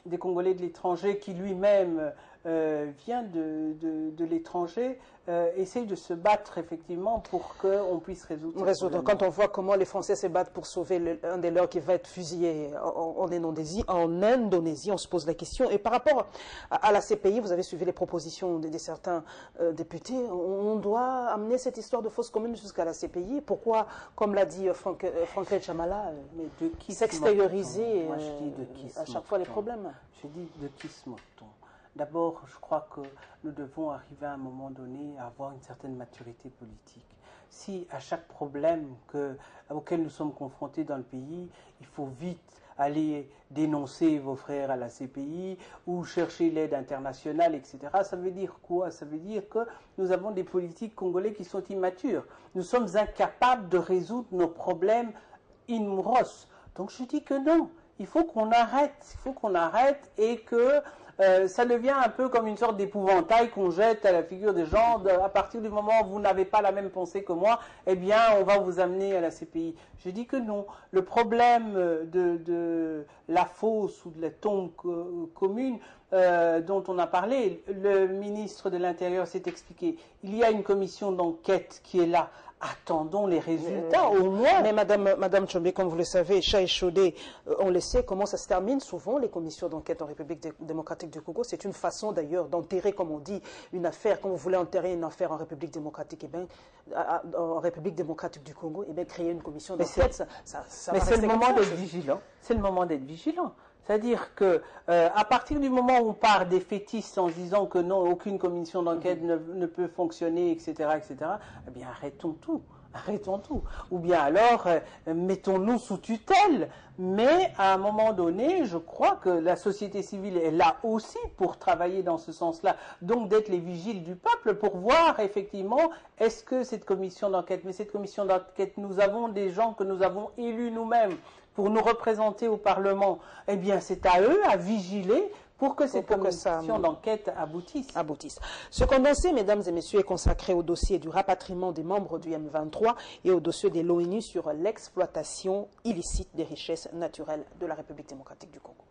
des Congolais de l'étranger, qui lui-même vient de l'étranger, essaye de se battre effectivement pour qu'on puisse résoudre. Quand on voit comment les Français se battent pour sauver un des leurs qui va être fusillé en Indonésie, on se pose la question. Et par rapport à la CPI, vous avez suivi les propositions de certains députés. On doit amener cette histoire de fausse commune jusqu'à la CPI. Pourquoi, comme l'a dit Franck Chamala, s'extérioriser à chaque fois les problèmes? Je dis de qui se moque-t-on? D'abord, je crois que nous devons arriver à un moment donné à avoir une certaine maturité politique. Si à chaque problème auquel nous sommes confrontés dans le pays, il faut vite aller dénoncer vos frères à la CPI ou chercher l'aide internationale, etc., ça veut dire quoi? Ça veut dire que nous avons des politiques congolais qui sont immatures. Nous sommes incapables de résoudre nos problèmes in muros. Donc je dis que non, il faut qu'on arrête et que ça devient un peu comme une sorte d'épouvantail qu'on jette à la figure des gens. À partir du moment où vous n'avez pas la même pensée que moi, eh bien, on va vous amener à la CPI. Je dis que non. Le problème de la fosse ou de la tombe commune dont on a parlé, le ministre de l'Intérieur s'est expliqué. Il y a une commission d'enquête qui est là. attendons les résultats au moins. Mais Madame Tchombe, comme vous le savez, chat échaudé, on le sait comment ça se termine souvent, les commissions d'enquête en République démocratique du Congo. C'est une façon d'ailleurs d'enterrer, comme on dit, une affaire. Quand vous voulez enterrer une affaire en République démocratique, en République démocratique du Congo, créer une commission d'enquête, mais c'est le moment d'être vigilant. C'est le moment d'être vigilant. C'est-à-dire que à partir du moment où on part des fétistes en se disant que non, aucune commission d'enquête ne peut fonctionner, etc., eh bien arrêtons tout. Arrêtons tout. Ou bien alors, mettons-nous sous tutelle. Mais à un moment donné, je crois que la société civile est là aussi pour travailler dans ce sens-là. Donc d'être les vigiles du peuple pour voir effectivement, est-ce que cette commission d'enquête, mais cette commission d'enquête, nous avons des gens que nous avons élus nous-mêmes pour nous représenter au Parlement. Eh bien, c'est à eux à vigiler pour que cette commission d'enquête aboutisse. Ce condensé, mesdames et messieurs, est consacré au dossier du rapatriement des membres du M23 et au dossier de l'ONU sur l'exploitation illicite des richesses naturelles de la République démocratique du Congo.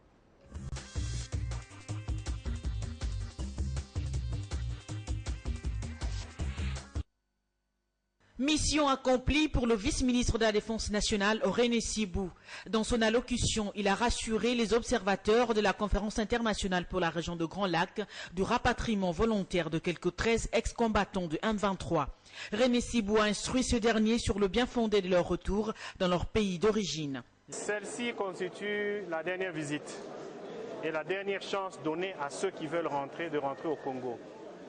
Mission accomplie pour le vice-ministre de la Défense nationale, René Sibou. Dans son allocution, il a rassuré les observateurs de la conférence internationale pour la région de Grand Lac du rapatriement volontaire de quelques 13 ex-combattants du M23. René Sibou a instruit ce dernier sur le bien fondé de leur retour dans leur pays d'origine. Celle-ci constitue la dernière visite et la dernière chance donnée à ceux qui veulent rentrer de rentrer au Congo.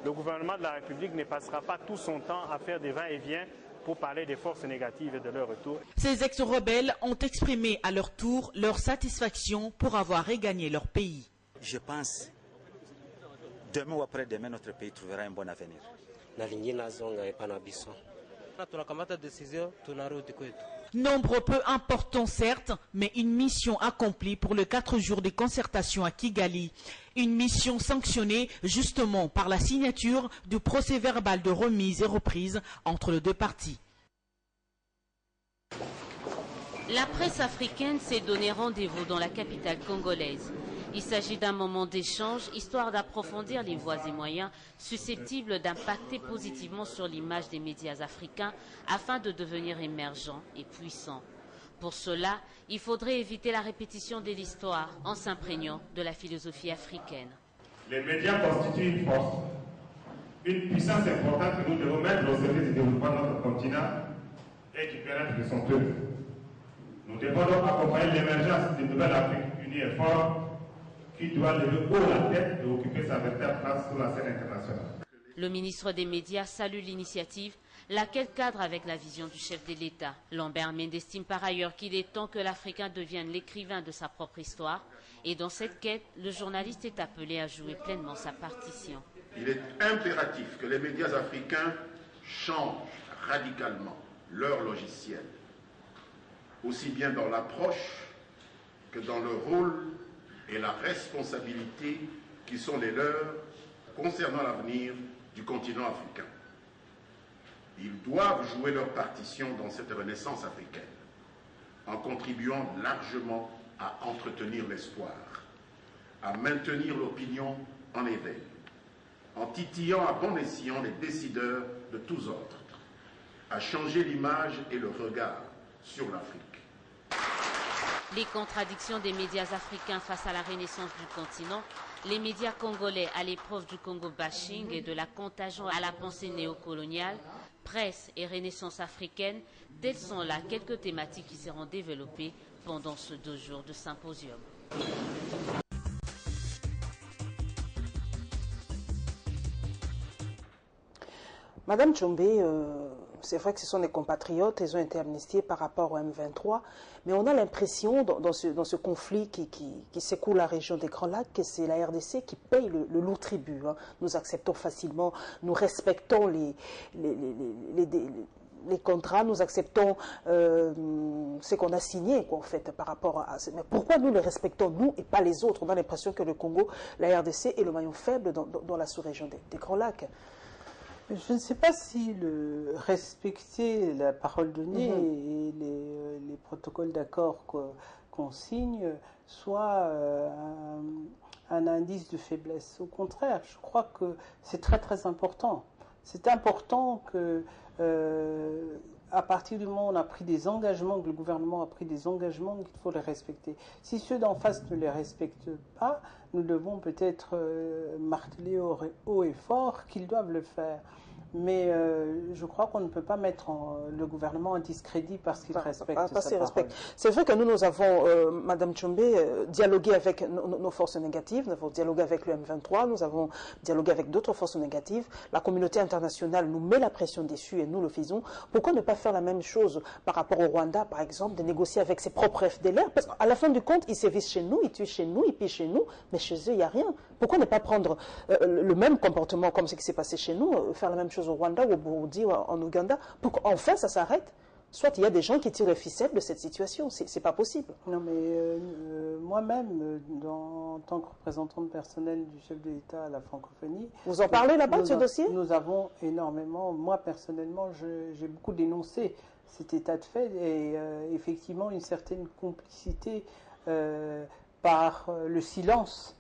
Le gouvernement de la République ne passera pas tout son temps à faire des va-et-vient pour parler des forces négatives et de leur retour. Ces ex-rebelles ont exprimé à leur tour leur satisfaction pour avoir regagné leur pays. Je pense, demain ou après-demain, notre pays trouvera un bon avenir. Nombre peu important certes, mais une mission accomplie pour les 4 jours de concertation à Kigali. Une mission sanctionnée justement par la signature du procès-verbal de remise et reprise entre les deux parties. La presse africaine s'est donné rendez-vous dans la capitale congolaise. Il s'agit d'un moment d'échange, histoire d'approfondir les voies et moyens susceptibles d'impacter positivement sur l'image des médias africains afin de devenir émergents et puissants. Pour cela, il faudrait éviter la répétition de l'histoire en s'imprégnant de la philosophie africaine. Les médias constituent une force, une puissance importante que nous devons mettre au service du développement de notre continent et du bien-être de son peuple. Nous devons donc accompagner l'émergence d'une nouvelle Afrique unie et forte qui doit lever haut la tête et occuper sa véritable place sur la scène internationale. Le ministre des Médias salue l'initiative, laquelle cadre avec la vision du chef de l'État. Lambert Mende estime par ailleurs qu'il est temps que l'Africain devienne l'écrivain de sa propre histoire. Et dans cette quête, le journaliste est appelé à jouer pleinement sa partition. Il est impératif que les médias africains changent radicalement leur logiciel, aussi bien dans l'approche que dans le rôle et la responsabilité qui sont les leurs concernant l'avenir du continent africain. Ils doivent jouer leur partition dans cette renaissance africaine, en contribuant largement à entretenir l'espoir, à maintenir l'opinion en éveil, en titillant à bon escient les décideurs de tous ordres, à changer l'image et le regard sur l'Afrique. Les contradictions des médias africains face à la renaissance du continent, les médias congolais à l'épreuve du Congo bashing et de la contagion à la pensée néocoloniale, presse et renaissance africaine, telles sont là quelques thématiques qui seront développées pendant ce 2 jours de symposium. Madame Tchombe, c'est vrai que ce sont des compatriotes, ils ont été amnistiés par rapport au M23, mais on a l'impression dans ce conflit qui secoue la région des Grands Lacs que c'est la RDC qui paye le lourd tribut. Hein. Nous acceptons facilement, nous respectons les contrats, nous acceptons ce qu'on a signé en fait, par rapport à... Mais pourquoi nous les respectons, nous, et pas les autres? On a l'impression que le Congo, la RDC est le maillon faible dans la sous-région des Grands Lacs. Je ne sais pas si le respecter la parole donnée et les protocoles d'accord qu'on signe soit un indice de faiblesse. Au contraire, je crois que c'est très très important C'est important que, à partir du moment où on a pris des engagements, que le gouvernement a pris des engagements, qu'il faut les respecter. Si ceux d'en face ne les respectent pas, nous devons peut-être marteler haut et fort qu'ils doivent le faire. Mais je crois qu'on ne peut pas mettre le gouvernement en discrédit parce qu'il respecte sa parole. C'est vrai que nous avons, Madame Tchombe, dialogué avec nos forces négatives, nous avons dialogué avec le M23, nous avons dialogué avec d'autres forces négatives. La communauté internationale nous met la pression dessus et nous le faisons. Pourquoi ne pas faire la même chose par rapport au Rwanda, par exemple, de négocier avec ses propres FDLR? Parce qu'à la fin du compte, ils sévissent chez nous, ils tuent chez nous, ils pillent chez nous, mais chez eux, il n'y a rien. Pourquoi ne pas prendre le même comportement comme ce qui s'est passé chez nous, faire la même chose au Rwanda, au Burundi, en Ouganda, pour qu'enfin ça s'arrête? Soit il y a des gens qui tirent les ficelles de cette situation, c'est pas possible. Non, mais moi-même, en tant que représentante personnelle du chef de l'État à la francophonie... Vous en parlez là-bas de ce dossier? Nous avons énormément, moi personnellement, j'ai beaucoup dénoncé cet état de fait et effectivement une certaine complicité par le silence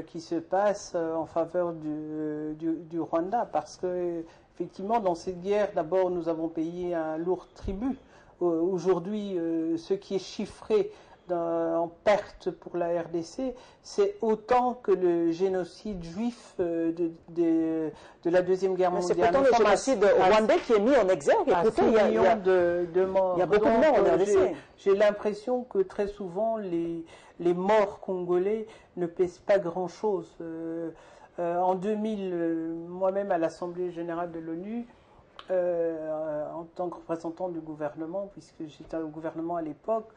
qui se passe en faveur du Rwanda, parce que effectivement dans cette guerre, d'abord nous avons payé un lourd tribut. Aujourd'hui, ce qui est chiffré en perte pour la RDC, c'est autant que le génocide juif de la Deuxième Guerre mondiale. C'est pourtant le génocide rwandais qui est mis en exergue. À 6 millions de morts. Il y a beaucoup de morts en RDC. J'ai l'impression que très souvent les morts congolais ne pèsent pas grand-chose. En 2000, moi-même à l'Assemblée générale de l'ONU, en tant que représentant du gouvernement, puisque j'étais au gouvernement à l'époque,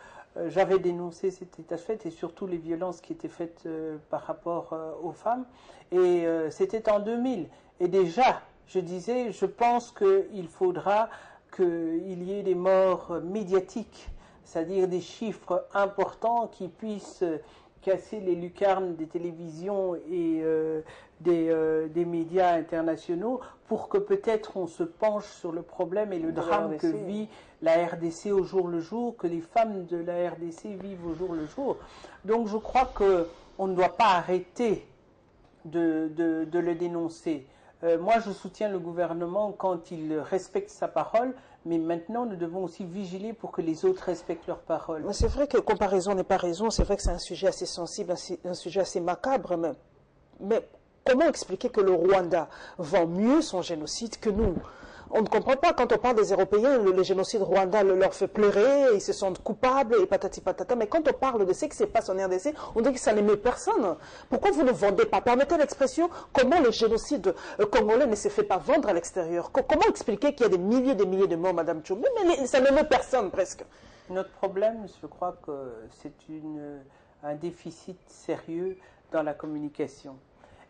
j'avais dénoncé cet état de fait et surtout les violences qui étaient faites par rapport aux femmes. Et c'était en 2000. Et déjà, je disais, je pense qu'il faudra qu'il y ait des morts médiatiques, c'est-à-dire des chiffres importants qui puissent casser les lucarnes des télévisions et des médias internationaux pour que peut-être on se penche sur le problème et le drame que vit la RDC au jour le jour, que les femmes de la RDC vivent au jour le jour. Donc je crois qu'on ne doit pas arrêter de le dénoncer. Moi je soutiens le gouvernement quand il respecte sa parole, mais maintenant nous devons aussi vigiler pour que les autres respectent leur parole. C'est vrai que comparaison n'est pas raison, c'est vrai que c'est un sujet assez sensible, un sujet assez macabre, mais comment expliquer que le Rwanda vend mieux son génocide que nous? On ne comprend pas quand on parle des Européens, le génocide rwandais leur fait pleurer, ils se sentent coupables et patati patata. Mais quand on parle de ce qui se passe en RDC, on dit que ça n'émeut personne. Pourquoi vous ne vendez pas? Permettez l'expression, comment le génocide congolais ne se fait pas vendre à l'extérieur? Comment expliquer qu'il y a des milliers de morts, Madame Tchombe? Mais ça n'émeut personne presque. Notre problème, je crois que c'est un déficit sérieux dans la communication.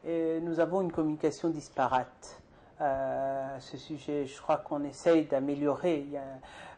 Et nous avons une communication disparate. À ce sujet, je crois qu'on essaye d'améliorer.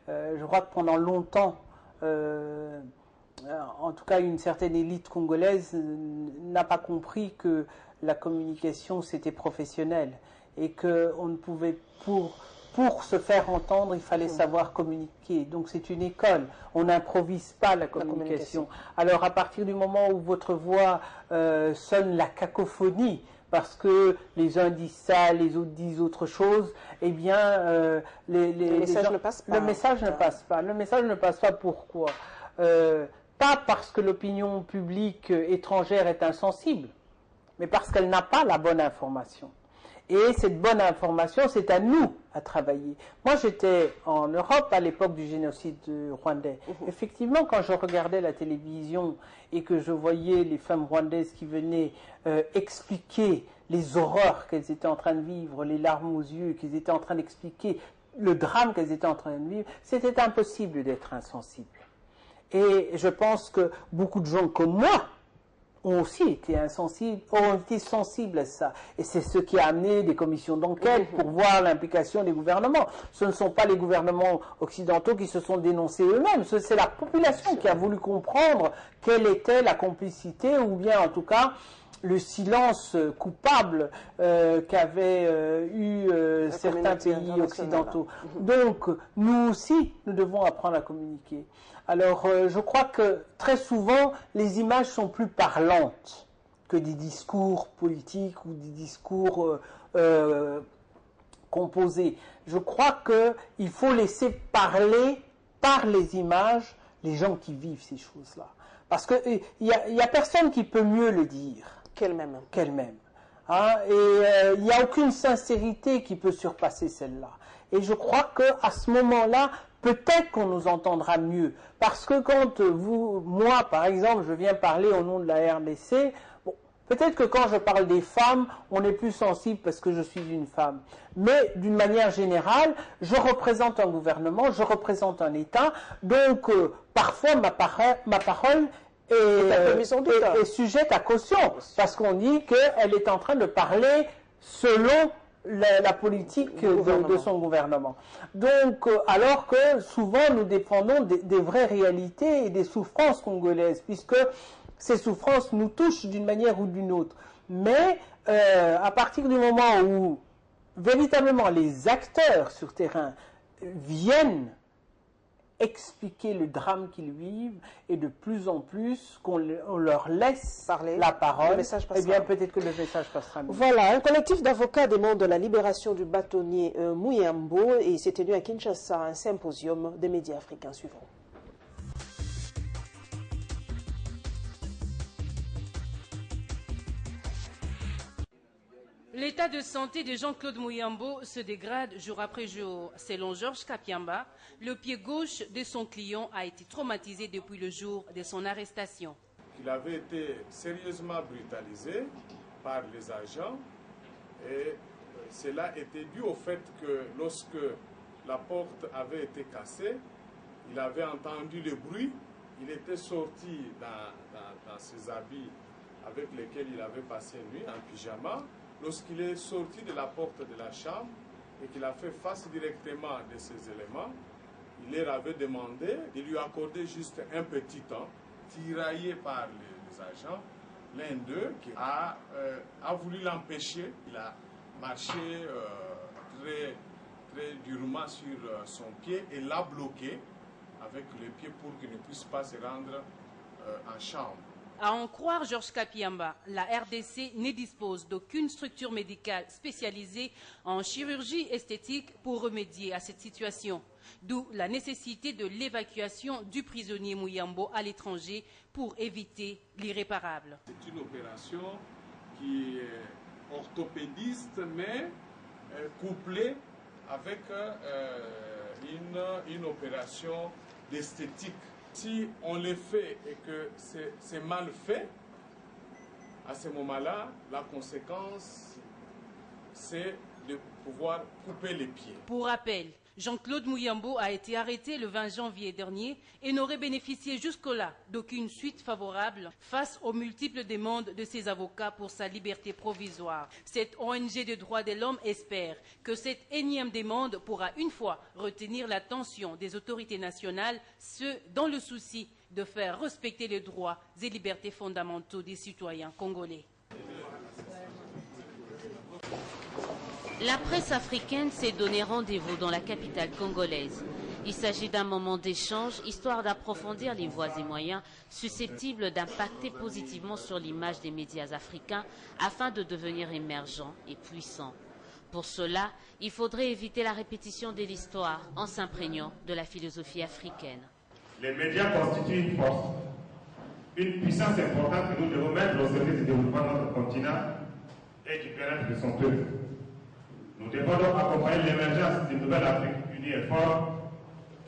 Je crois que pendant longtemps, en tout cas une certaine élite congolaise n'a pas compris que la communication c'était professionnel et qu'on ne pouvait, pour se faire entendre, il fallait savoir communiquer. Donc c'est une école, on n'improvise pas la communication. Alors à partir du moment où votre voix sonne la cacophonie, parce que les uns disent ça, les autres disent autre chose, eh bien, le message ne passe pas. Le message ne passe pas. Le message ne passe pas pourquoi? Pas parce que l'opinion publique étrangère est insensible, mais parce qu'elle n'a pas la bonne information. Et cette bonne information, c'est à nous à travailler. Moi, j'étais en Europe à l'époque du génocide rwandais. Effectivement, quand je regardais la télévision et que je voyais les femmes rwandaises qui venaient expliquer les horreurs qu'elles étaient en train de vivre, les larmes aux yeux, qu'elles étaient en train d'expliquer le drame qu'elles étaient en train de vivre, c'était impossible d'être insensible. Et je pense que beaucoup de gens comme moi ont aussi été insensibles, ont été sensibles à ça. Et c'est ce qui a amené des commissions d'enquête pour voir l'implication des gouvernements. Ce ne sont pas les gouvernements occidentaux qui se sont dénoncés eux-mêmes, c'est la population qui a voulu comprendre quelle était la complicité, ou bien en tout cas le silence coupable qu'avaient eu certains pays occidentaux. Donc nous aussi, nous devons apprendre à communiquer. Alors, je crois que très souvent, les images sont plus parlantes que des discours politiques ou des discours composé. Je crois qu'il faut laisser parler par les images les gens qui vivent ces choses-là. Parce qu'il n'y a personne qui peut mieux le dire qu'elle-même. Hein, et il n'y a aucune sincérité qui peut surpasser celle-là. Et je crois qu'à ce moment-là, peut-être qu'on nous entendra mieux. Parce que quand moi, par exemple, je viens parler au nom de la RDC, bon, peut-être que quand je parle des femmes, on est plus sensible parce que je suis une femme. Mais d'une manière générale, je représente un gouvernement, je représente un État, donc parfois ma parole est sujette à caution, parce qu'on dit qu'elle est en train de parler selon la politique de son gouvernement. Donc, alors que souvent nous défendons des vraies réalités et des souffrances congolaises, puisque ces souffrances nous touchent d'une manière ou d'une autre. Mais à partir du moment où véritablement les acteurs sur terrain viennent expliquer le drame qu'ils vivent, et de plus en plus qu'on leur laisse parler la parole, eh bien peut-être que le message passera mieux. Voilà, un collectif d'avocats demande la libération du bâtonnier Muyambo, et il s'est tenu à Kinshasa un symposium des médias africains suivants. L'état de santé de Jean-Claude Muyambo se dégrade jour après jour. Selon Georges Kapiamba, le pied gauche de son client a été traumatisé depuis le jour de son arrestation. Il avait été sérieusement brutalisé par les agents, et cela était dû au fait que lorsque la porte avait été cassée, il avait entendu le bruit, il était sorti dans ses habits avec lesquels il avait passé la nuit en pyjama. Lorsqu'il est sorti de la porte de la chambre et qu'il a fait face directement de ces éléments, il leur avait demandé de lui accorder juste un petit temps, tiraillé par les agents. L'un d'eux qui a voulu l'empêcher. Il a marché très durement sur son pied et l'a bloqué avec le pied pour qu'il ne puisse pas se rendre en chambre. À en croire Georges Kapiamba, la RDC ne dispose d'aucune structure médicale spécialisée en chirurgie esthétique pour remédier à cette situation. D'où la nécessité de l'évacuation du prisonnier Muyambo à l'étranger pour éviter l'irréparable. C'est une opération qui est orthopédiste, mais couplée avec une opération d'esthétique. Si on le fait et que c'est mal fait, à ce moment-là, la conséquence, c'est de pouvoir couper les pieds. Pour rappel, Jean-Claude Muyambo a été arrêté le 20 janvier dernier et n'aurait bénéficié jusque-là d'aucune suite favorable face aux multiples demandes de ses avocats pour sa liberté provisoire. Cette ONG de droits de l'homme espère que cette énième demande pourra une fois retenir l'attention des autorités nationales, ce dans le souci de faire respecter les droits et libertés fondamentaux des citoyens congolais. La presse africaine s'est donné rendez-vous dans la capitale congolaise. Il s'agit d'un moment d'échange, histoire d'approfondir les voies et moyens susceptibles d'impacter positivement sur l'image des médias africains afin de devenir émergents et puissants. Pour cela, il faudrait éviter la répétition de l'histoire en s'imprégnant de la philosophie africaine. Les médias constituent une force, une puissance importante que nous devons mettre au service du développement de notre continent et du bien-être de son peuple. Nous devons donc accompagner l'émergence d'une nouvelle Afrique unie et forte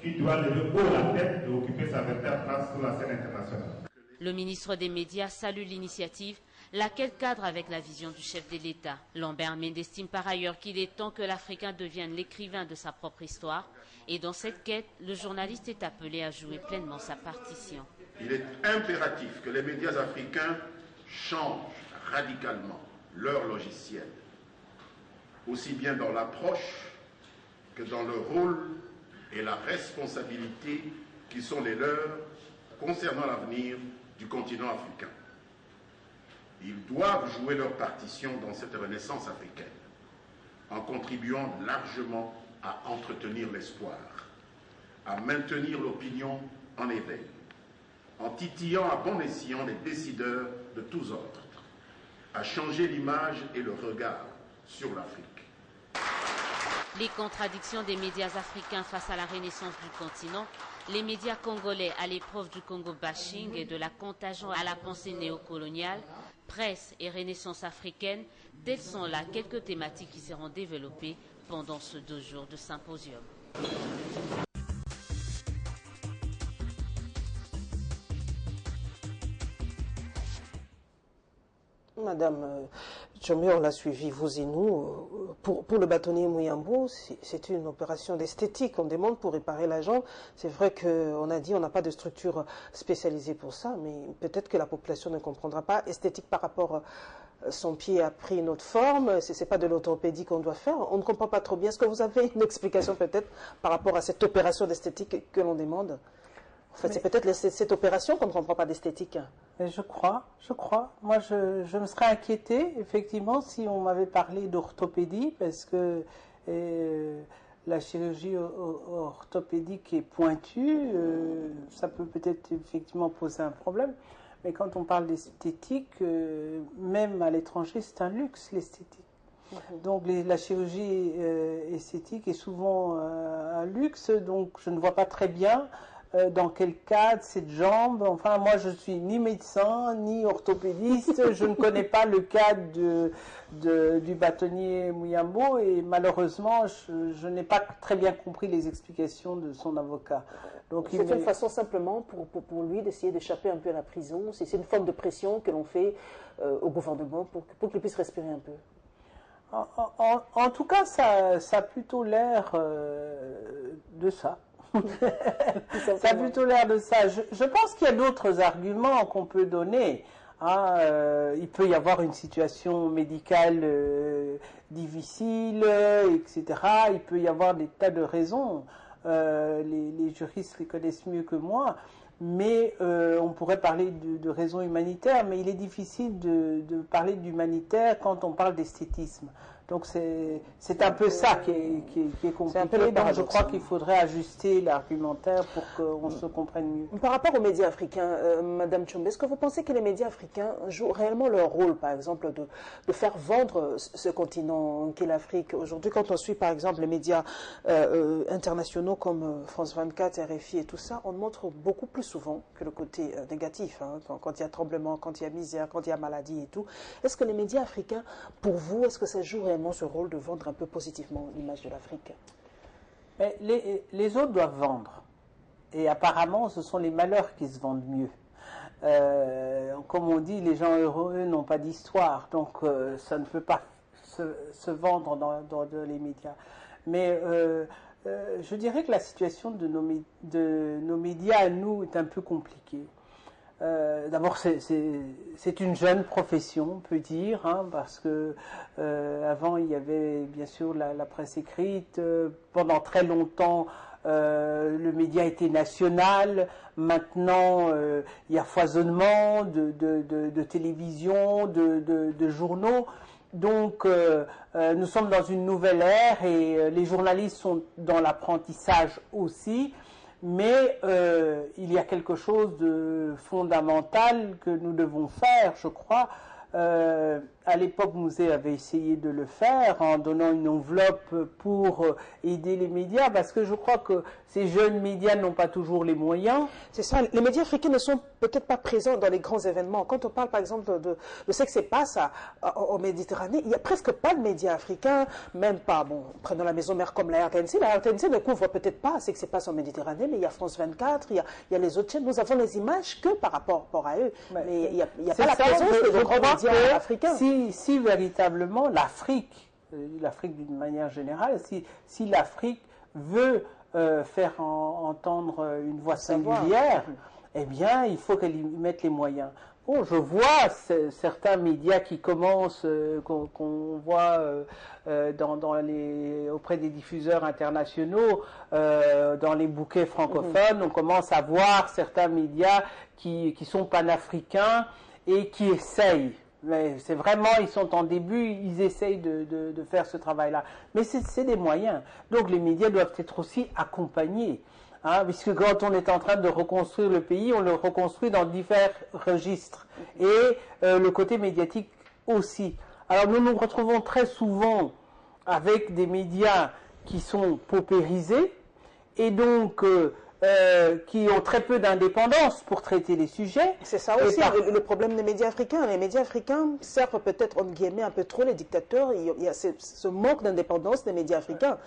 qui doit lever haut la tête et occuper sa véritable place sur la scène internationale. Le ministre des Médias salue l'initiative, laquelle cadre avec la vision du chef de l'État. Lambert Mende estime par ailleurs qu'il est temps que l'Africain devienne l'écrivain de sa propre histoire. Et dans cette quête, le journaliste est appelé à jouer pleinement sa partition. Il est impératif que les médias africains changent radicalement leur logiciel, aussi bien dans l'approche que dans le rôle et la responsabilité qui sont les leurs concernant l'avenir du continent africain. Ils doivent jouer leur partition dans cette renaissance africaine, en contribuant largement à entretenir l'espoir, à maintenir l'opinion en éveil, en titillant à bon escient les décideurs de tous ordres, à changer l'image et le regard sur l'Afrique. Les contradictions des médias africains face à la renaissance du continent, les médias congolais à l'épreuve du Congo bashing et de la contagion à la pensée néocoloniale, presse et renaissance africaine, telles sont là quelques thématiques qui seront développées pendant ce 2 jours de symposium. Madame Tchombe, on l'a suivi, vous et nous. Pour le bâtonnier Muyambo, c'est une opération d'esthétique. On demande pour réparer la jambe. C'est vrai qu'on a dit on n'a pas de structure spécialisée pour ça, mais peut-être que la population ne comprendra pas. Esthétique par rapport son pied a pris une autre forme. Ce n'est pas de l'orthopédie qu'on doit faire. On ne comprend pas trop bien. Est-ce que vous avez une explication peut-être par rapport à cette opération d'esthétique que l'on demande? En fait, c'est peut-être cette opération qu'on ne comprend pas d'esthétique. Je crois. Moi, je me serais inquiétée, effectivement, si on m'avait parlé d'orthopédie, parce que la chirurgie orthopédique est pointue, ça peut peut-être effectivement poser un problème. Mais quand on parle d'esthétique, même à l'étranger, c'est un luxe, l'esthétique. Donc la chirurgie esthétique est souvent un luxe, donc je ne vois pas très bien dans quel cadre cette jambe. Enfin, moi je suis ni médecin ni orthopédiste, je ne connais pas le cadre du bâtonnier Muyambo et malheureusement je n'ai pas très bien compris les explications de son avocat. C'est une façon simplement pour lui d'essayer d'échapper un peu à la prison. C'est une forme de pression que l'on fait au gouvernement pour qu'il puisse respirer un peu. En tout cas, ça a plutôt l'air de ça. Ça a plutôt l'air de ça. Je pense qu'il y a d'autres arguments qu'on peut donner. Il peut y avoir une situation médicale difficile, etc. Il peut y avoir des tas de raisons. Les juristes les connaissent mieux que moi. Mais on pourrait parler de raisons humanitaires, mais il est difficile de parler d'humanitaire quand on parle d'esthétisme. Donc c'est un peu ça qui est compliqué. Donc je crois qu'il faudrait ajuster l'argumentaire pour qu'on se comprenne mieux. Par rapport aux médias africains, Madame Tchombe, est-ce que vous pensez que les médias africains jouent réellement leur rôle, par exemple, de faire vendre ce continent qu'est l'Afrique? Aujourd'hui, quand on suit, par exemple, les médias internationaux comme France 24, RFI et tout ça, on montre beaucoup plus souvent que le côté négatif, quand il y a tremblement, quand il y a misère, quand il y a maladie et tout. Est-ce que les médias africains, pour vous, est-ce que ça joue réellement ce rôle de vendre un peu positivement l'image de l'Afrique? Les autres doivent vendre. Et apparemment, ce sont les malheurs qui se vendent mieux. Comme on dit, les gens heureux n'ont pas d'histoire. Donc, ça ne peut pas se vendre dans les médias. Mais je dirais que la situation de nos médias à nous est un peu compliquée. D'abord, c'est une jeune profession, on peut dire, parce que avant il y avait bien sûr la presse écrite. Pendant très longtemps, le média était national. Maintenant, il y a foisonnement de télévision, de journaux. Donc, nous sommes dans une nouvelle ère et les journalistes sont dans l'apprentissage aussi. Mais il y a quelque chose de fondamental que nous devons faire, je crois. À l'époque, Mouzé avait essayé de le faire en donnant une enveloppe pour aider les médias, parce que je crois que ces jeunes médias n'ont pas toujours les moyens. C'est ça, les médias africains ne sont peut-être pas présents dans les grands événements. Quand on parle par exemple de ce qui se passe en Méditerranée, il n'y a presque pas de médias africains, même pas, prenons la maison mère comme la RTNC. La RTNC ne couvre peut-être pas ce qui se passe en Méditerranée, mais il y a France 24, il y a les autres chaînes. Nous avons les images que par rapport à eux. Mais il n'y a pas la présence de grands médias africains. Si véritablement l'Afrique d'une manière générale, si l'Afrique veut faire entendre une voix singulière, eh bien, il faut qu'elle y mette les moyens. Bon, je vois certains médias qui commencent, qu'on voit auprès des diffuseurs internationaux, dans les bouquets francophones, on commence à voir certains médias qui sont panafricains et qui essayent. Mais c'est vraiment, ils sont en début, ils essayent de faire ce travail-là. Mais c'est des moyens. Donc les médias doivent être aussi accompagnés. Puisque quand on est en train de reconstruire le pays, on le reconstruit dans divers registres. Et le côté médiatique aussi. Alors nous nous retrouvons très souvent avec des médias qui sont paupérisés et donc qui ont très peu d'indépendance pour traiter les sujets. C'est ça aussi le problème des médias africains. Les médias africains servent peut-être, entre guillemets, un peu trop les dictateurs. Il y a ce manque d'indépendance des médias africains.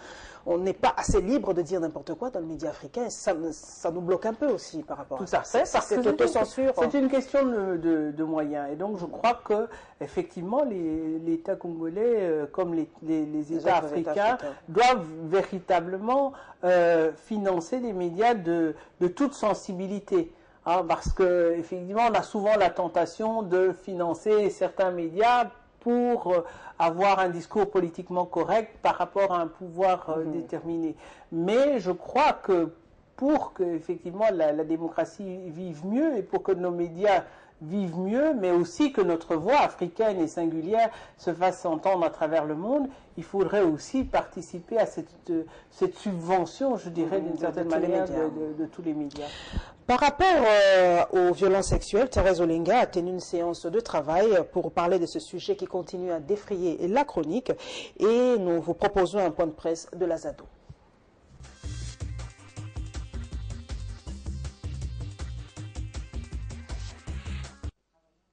On n'est pas assez libre de dire n'importe quoi dans le média africain. Ça nous bloque un peu aussi par rapport à ça. Tout à fait, parce que c'est une question de moyens. Et donc je crois que effectivement l'État congolais, comme les États africains, doivent véritablement financer des médias de toute sensibilité. Parce que effectivement, on a souvent la tentation de financer certains médias pour avoir un discours politiquement correct par rapport à un pouvoir déterminé. Mais je crois que pour que effectivement la démocratie vive mieux et pour que nos médias vivent mieux, mais aussi que notre voix africaine et singulière se fasse entendre à travers le monde, il faudrait aussi participer à cette subvention, je dirais, d'une certaine manière, de tous les médias. Par rapport aux violences sexuelles, Thérèse Olenga a tenu une séance de travail pour parler de ce sujet qui continue à défrayer la chronique et nous vous proposons un point de presse de la ZADO.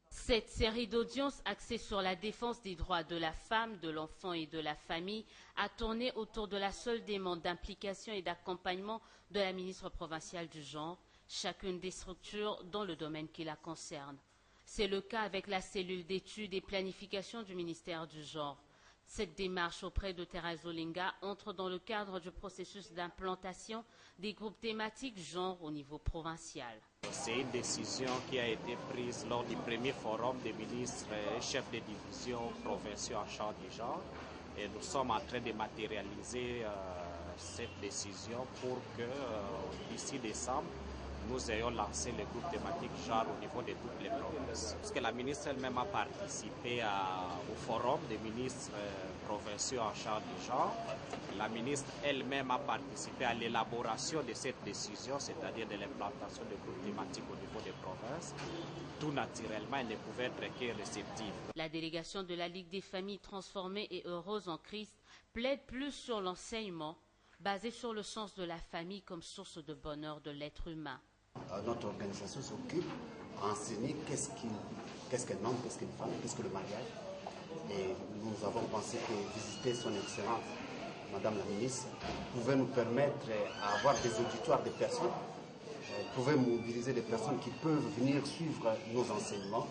Cette série d'audiences axée sur la défense des droits de la femme, de l'enfant et de la famille a tourné autour de la seule demande d'implication et d'accompagnement de la ministre provinciale du genre, chacune des structures dans le domaine qui la concerne. C'est le cas avec la cellule d'études et planification du ministère du genre. Cette démarche auprès de Thérèse Olenga entre dans le cadre du processus d'implantation des groupes thématiques genre au niveau provincial. C'est une décision qui a été prise lors du premier forum des ministres et chefs de division provinciaux en charge du genre. Et nous sommes en train de matérialiser cette décision pour que d'ici décembre, nous ayons lancé le groupe thématique genre au niveau de toutes les provinces. Parce que la ministre elle-même a participé au forum des ministres provinciaux en charge du genre. La ministre elle-même a participé à l'élaboration de cette décision, c'est-à-dire de l'implantation de groupes thématiques au niveau des provinces. Tout naturellement, elle ne pouvait être que réceptive. La délégation de la Ligue des familles transformées et heureuses en Christ plaide plus sur l'enseignement, basé sur le sens de la famille comme source de bonheur de l'être humain. Notre organisation s'occupe d'enseigner qu'est-ce qu'un homme, qu'est-ce qu'une femme, qu'est-ce que le mariage. Et nous avons pensé que visiter son Excellence, Madame la Ministre, pouvait nous permettre d'avoir des auditoires de personnes, pouvait mobiliser des personnes qui peuvent venir suivre nos enseignements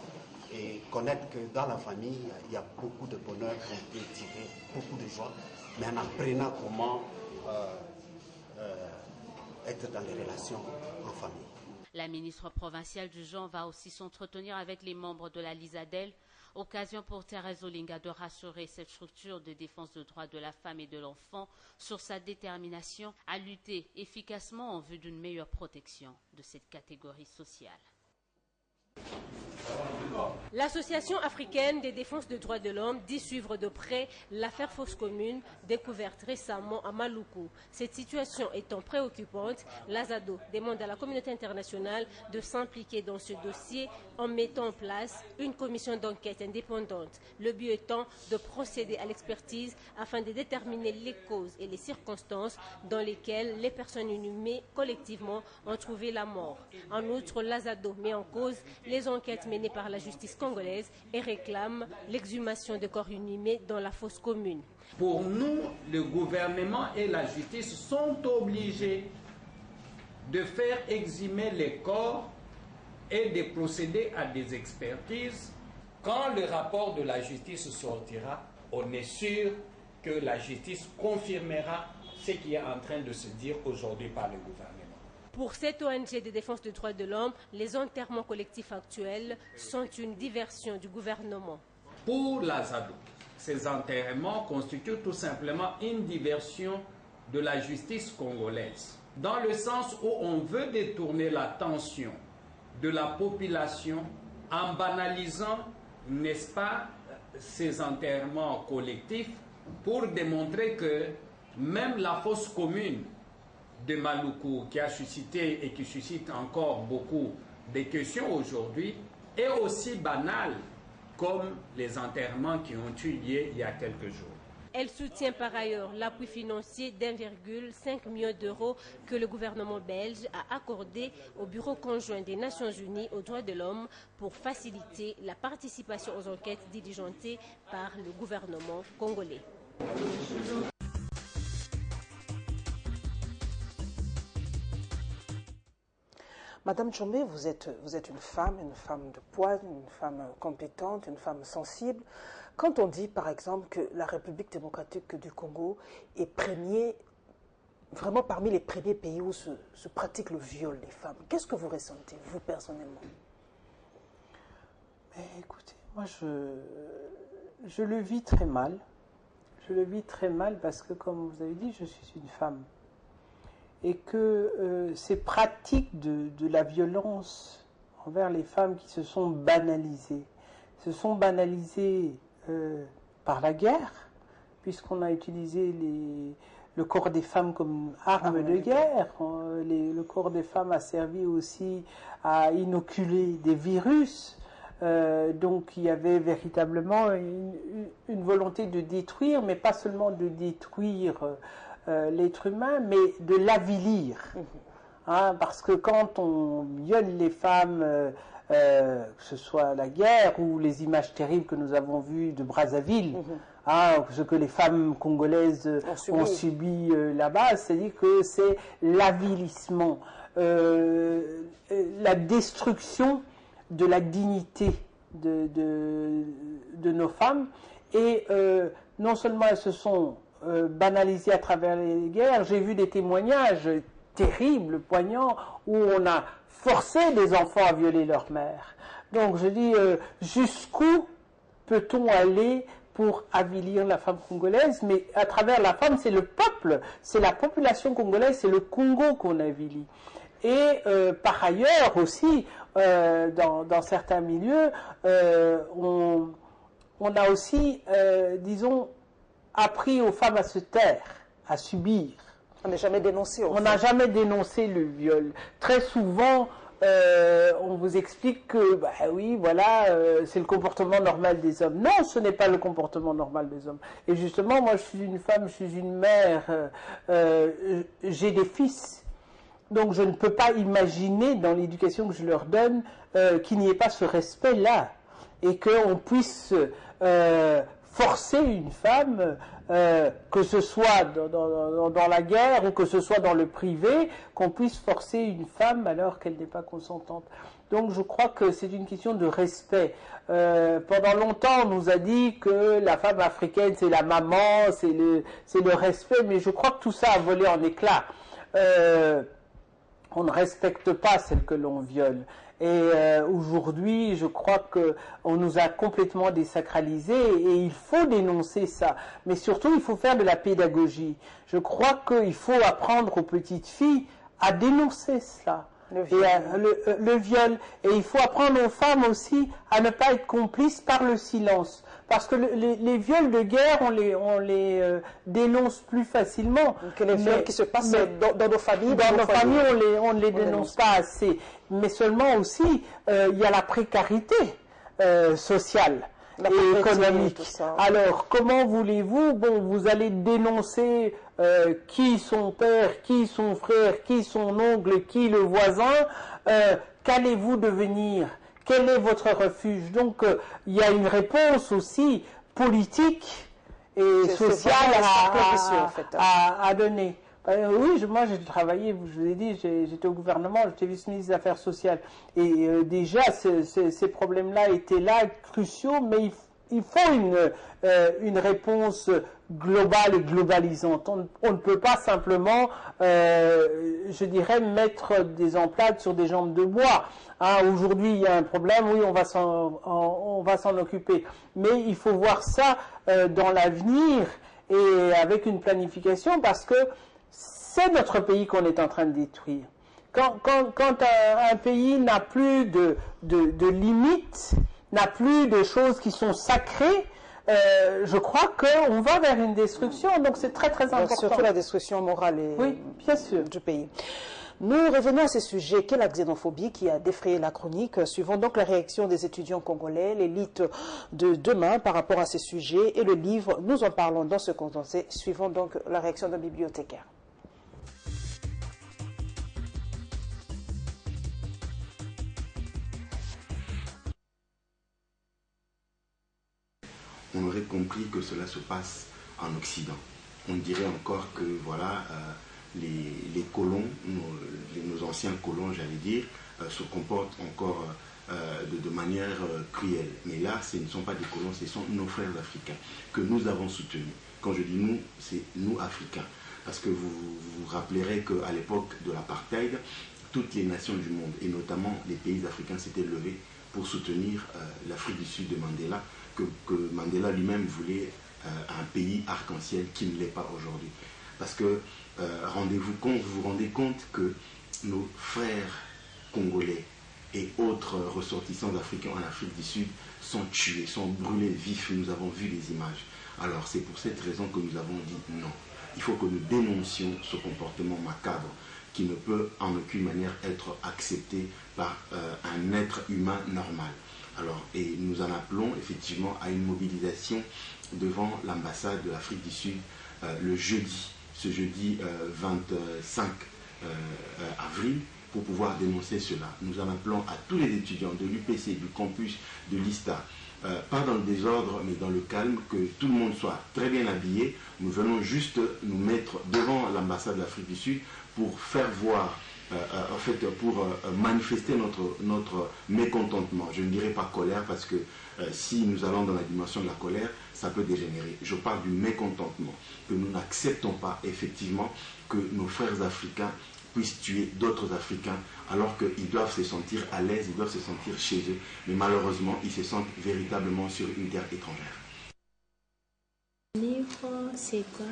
et connaître que dans la famille, il y a beaucoup de bonheur qu'on peut tirer, beaucoup de joie, mais en apprenant comment être dans les relations en famille. La ministre provinciale du genre va aussi s'entretenir avec les membres de la Lisadel, occasion pour Thérèse Olenga de rassurer cette structure de défense des droits de la femme et de l'enfant sur sa détermination à lutter efficacement en vue d'une meilleure protection de cette catégorie sociale. L'Association africaine des défenses des droits de l'homme dit suivre de près l'affaire fosse commune découverte récemment à Maluku. Cette situation étant préoccupante, la ZADO demande à la communauté internationale de s'impliquer dans ce dossier en mettant en place une commission d'enquête indépendante. Le but étant de procéder à l'expertise afin de déterminer les causes et les circonstances dans lesquelles les personnes inhumées collectivement ont trouvé la mort. En outre, la ZADO met en cause les enquêtes menées par la justice congolaise et réclame l'exhumation de corps inhumés dans la fosse commune. Pour nous, le gouvernement et la justice sont obligés de faire exhumer les corps et de procéder à des expertises. Quand le rapport de la justice sortira, on est sûr que la justice confirmera ce qui est en train de se dire aujourd'hui par le gouvernement. Pour cette ONG de défense des droits de l'homme, les enterrements collectifs actuels sont une diversion du gouvernement. Pour la ZADO, ces enterrements constituent tout simplement une diversion de la justice congolaise, dans le sens où on veut détourner l'attention de la population en banalisant, n'est-ce pas, ces enterrements collectifs pour démontrer que même la fosse commune de Maluku, qui a suscité et qui suscite encore beaucoup de questions aujourd'hui, est aussi banale comme les enterrements qui ont eu lieu il y a quelques jours. Elle soutient par ailleurs l'appui financier d'1,5 million d'euros que le gouvernement belge a accordé au Bureau conjoint des Nations Unies aux droits de l'homme pour faciliter la participation aux enquêtes diligentées par le gouvernement congolais. Madame Tshombe, vous êtes une femme de poids, une femme compétente, une femme sensible. Quand on dit, par exemple, que la République démocratique du Congo est vraiment parmi les premiers pays où se pratique le viol des femmes, qu'est-ce que vous ressentez, vous, personnellement? Mais écoutez, moi, je le vis très mal. Je le vis très mal parce que, comme vous avez dit, je suis une femme. Et que ces pratiques de la violence envers les femmes qui se sont banalisées par la guerre, puisqu'on a utilisé le corps des femmes comme arme de guerre. Le corps des femmes a servi aussi à inoculer des virus. Donc il y avait véritablement une volonté de détruire, mais pas seulement de détruire l'être humain, mais de l'avilir. Parce que quand on viole les femmes, que ce soit la guerre ou les images terribles que nous avons vues de Brazzaville, ce que les femmes congolaises ont subi là-bas, c'est-à-dire que c'est l'avilissement, la destruction de la dignité de nos femmes. Et non seulement elles se sont banalisées à travers les guerres, j'ai vu des témoignages terribles, poignants, où on a forcé des enfants à violer leur mère. Donc je dis, jusqu'où peut-on aller pour avilir la femme congolaise? Mais à travers la femme, c'est le peuple, c'est la population congolaise, c'est le Congo qu'on avilit. Et par ailleurs aussi, dans certains milieux, on a aussi, disons, appris aux femmes à se taire, à subir. On n'a jamais dénoncé. On n'a jamais dénoncé le viol. Très souvent, on vous explique que, bah oui, voilà, c'est le comportement normal des hommes. Non, ce n'est pas le comportement normal des hommes. Et justement, moi, je suis une femme, je suis une mère, j'ai des fils. Donc, je ne peux pas imaginer, dans l'éducation que je leur donne, qu'il n'y ait pas ce respect-là. Et qu'on puisse forcer une femme, que ce soit dans la guerre ou que ce soit dans le privé, qu'on puisse forcer une femme alors qu'elle n'est pas consentante. Donc je crois que c'est une question de respect. Pendant longtemps, on nous a dit que la femme africaine, c'est la maman, c'est le respect, mais je crois que tout ça a volé en éclats. On ne respecte pas celle que l'on viole. Et aujourd'hui, je crois qu'on nous a complètement désacralisés et il faut dénoncer ça. Mais surtout, il faut faire de la pédagogie. Je crois qu'il faut apprendre aux petites filles à dénoncer cela. Le viol. Et il faut apprendre aux femmes aussi à ne pas être complices par le silence. Parce que les viols de guerre, on les dénonce plus facilement. Que les viols qui se passent dans nos familles. Dans nos familles, on ne les dénonce pas assez. Mais seulement aussi, il y a la précarité sociale et économique. Alors, comment voulez-vous, vous allez dénoncer qui son père, qui son frère, qui son oncle, qui le voisin, qu'allez-vous devenir? Quel est votre refuge? Donc, il y a une réponse aussi politique et sociale à donner. Oui, moi j'ai travaillé, je vous ai dit, j'étais au gouvernement, j'étais vice-ministre des Affaires sociales. Et déjà, ces problèmes-là étaient là, cruciaux, mais il faut une réponse globale et globalisante. On ne peut pas simplement, je dirais, mettre des emplâtres sur des jambes de bois. Aujourd'hui, il y a un problème, oui, on va s'en occuper. Mais il faut voir ça dans l'avenir et avec une planification parce que c'est notre pays qu'on est en train de détruire. Quand un pays n'a plus de limites, n'a plus de choses qui sont sacrées, je crois qu'on va vers une destruction. Donc c'est très très important. Surtout la destruction morale oui, bien sûr. du pays. Nous revenons à ce sujet qu'est la xénophobie qui a défrayé la chronique. Suivons donc la réaction des étudiants congolais, l'élite de demain par rapport à ce sujet et le livre. Nous en parlons dans ce condensé. Suivons donc la réaction d'un bibliothécaire. On aurait compris que cela se passe en Occident. On dirait encore que voilà, les colons, nos anciens colons, j'allais dire, se comportent encore de manière cruelle. Mais là, ce ne sont pas des colons, ce sont nos frères africains que nous avons soutenus. Quand je dis nous, c'est nous Africains. Parce que vous vous rappellerez qu'à l'époque de l'apartheid, toutes les nations du monde, et notamment les pays africains, s'étaient levés pour soutenir l'Afrique du Sud de Mandela, que Mandela lui-même voulait un pays arc-en-ciel qui ne l'est pas aujourd'hui. Parce que rendez-vous compte, vous vous rendez compte que nos frères congolais et autres ressortissants africains en Afrique du Sud sont tués, sont brûlés vifs. Nous avons vu les images. Alors c'est pour cette raison que nous avons dit non. Il faut que nous dénoncions ce comportement macabre qui ne peut en aucune manière être accepté par un être humain normal. Alors, et nous en appelons effectivement à une mobilisation devant l'ambassade de l'Afrique du Sud le jeudi, ce jeudi 25 avril, pour pouvoir dénoncer cela. Nous en appelons à tous les étudiants de l'UPC, du campus, de l'ISTA, pas dans le désordre, mais dans le calme, que tout le monde soit très bien habillé. Nous venons juste nous mettre devant l'ambassade de l'Afrique du Sud pour faire voir, en fait, pour manifester notre mécontentement. Je ne dirais pas colère, parce que si nous allons dans la dimension de la colère, ça peut dégénérer. Je parle du mécontentement, que nous n'acceptons pas effectivement que nos frères africains puissent tuer d'autres Africains, alors qu'ils doivent se sentir à l'aise, ils doivent se sentir chez eux, mais malheureusement, ils se sentent véritablement sur une terre étrangère. Livre, c'est quoi?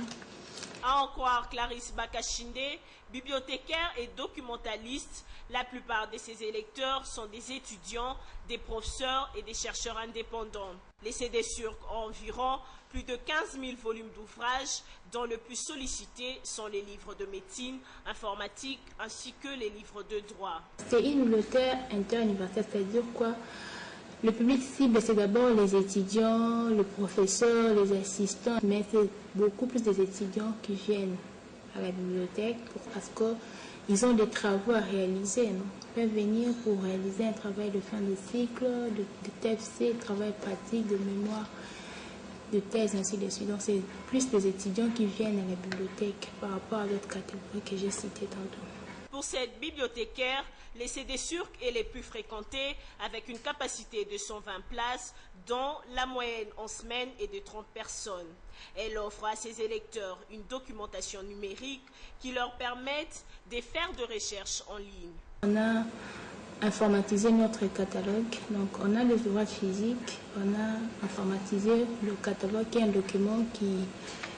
À en croire Clarisse Bakashinde, bibliothécaire et documentaliste, la plupart de ses électeurs sont des étudiants, des professeurs et des chercheurs indépendants. Les CD-Surc ont environ plus de 15 000 volumes d'ouvrages, dont le plus sollicité sont les livres de médecine, informatique, ainsi que les livres de droit. C'est une bibliothèque interuniversitaire, c'est-à-dire quoi? Le public cible, c'est d'abord les étudiants, le professeur, les assistants, mais c'est beaucoup plus des étudiants qui viennent à la bibliothèque parce qu'ils ont des travaux à réaliser. Non? Ils peuvent venir pour réaliser un travail de fin de cycle, de TFC, travail pratique, de mémoire, de thèse, ainsi de suite. Donc c'est plus des étudiants qui viennent à la bibliothèque par rapport à d'autres catégories que j'ai citées tantôt. Pour cette bibliothécaire, les CD-Surc est les plus fréquentés avec une capacité de 120 places, dont la moyenne en semaine est de 30 personnes. Elle offre à ses électeurs une documentation numérique qui leur permette de faire de recherches en ligne. On a informatisé notre catalogue, donc on a les ouvrages physiques, on a informatisé le catalogue qui est un document qui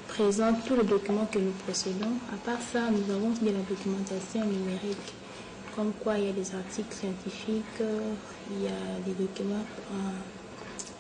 présente tous les documents que nous possédons. À part ça, nous avons de la documentation numérique, comme quoi il y a des articles scientifiques, il y a des documents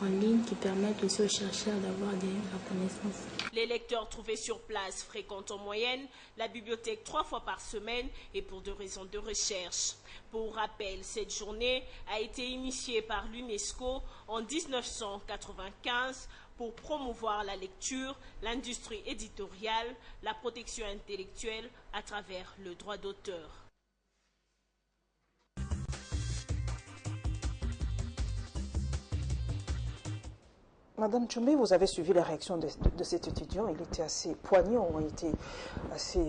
en ligne qui permettent aussi aux chercheurs d'avoir la connaissance. Les lecteurs trouvés sur place fréquentent en moyenne la bibliothèque 3 fois par semaine et pour des raisons de recherche. Pour rappel, cette journée a été initiée par l'UNESCO en 1995 pour promouvoir la lecture, l'industrie éditoriale, la protection intellectuelle à travers le droit d'auteur. Madame Tchombe, vous avez suivi la réaction de cet étudiant. Il était assez poignant, il était assez...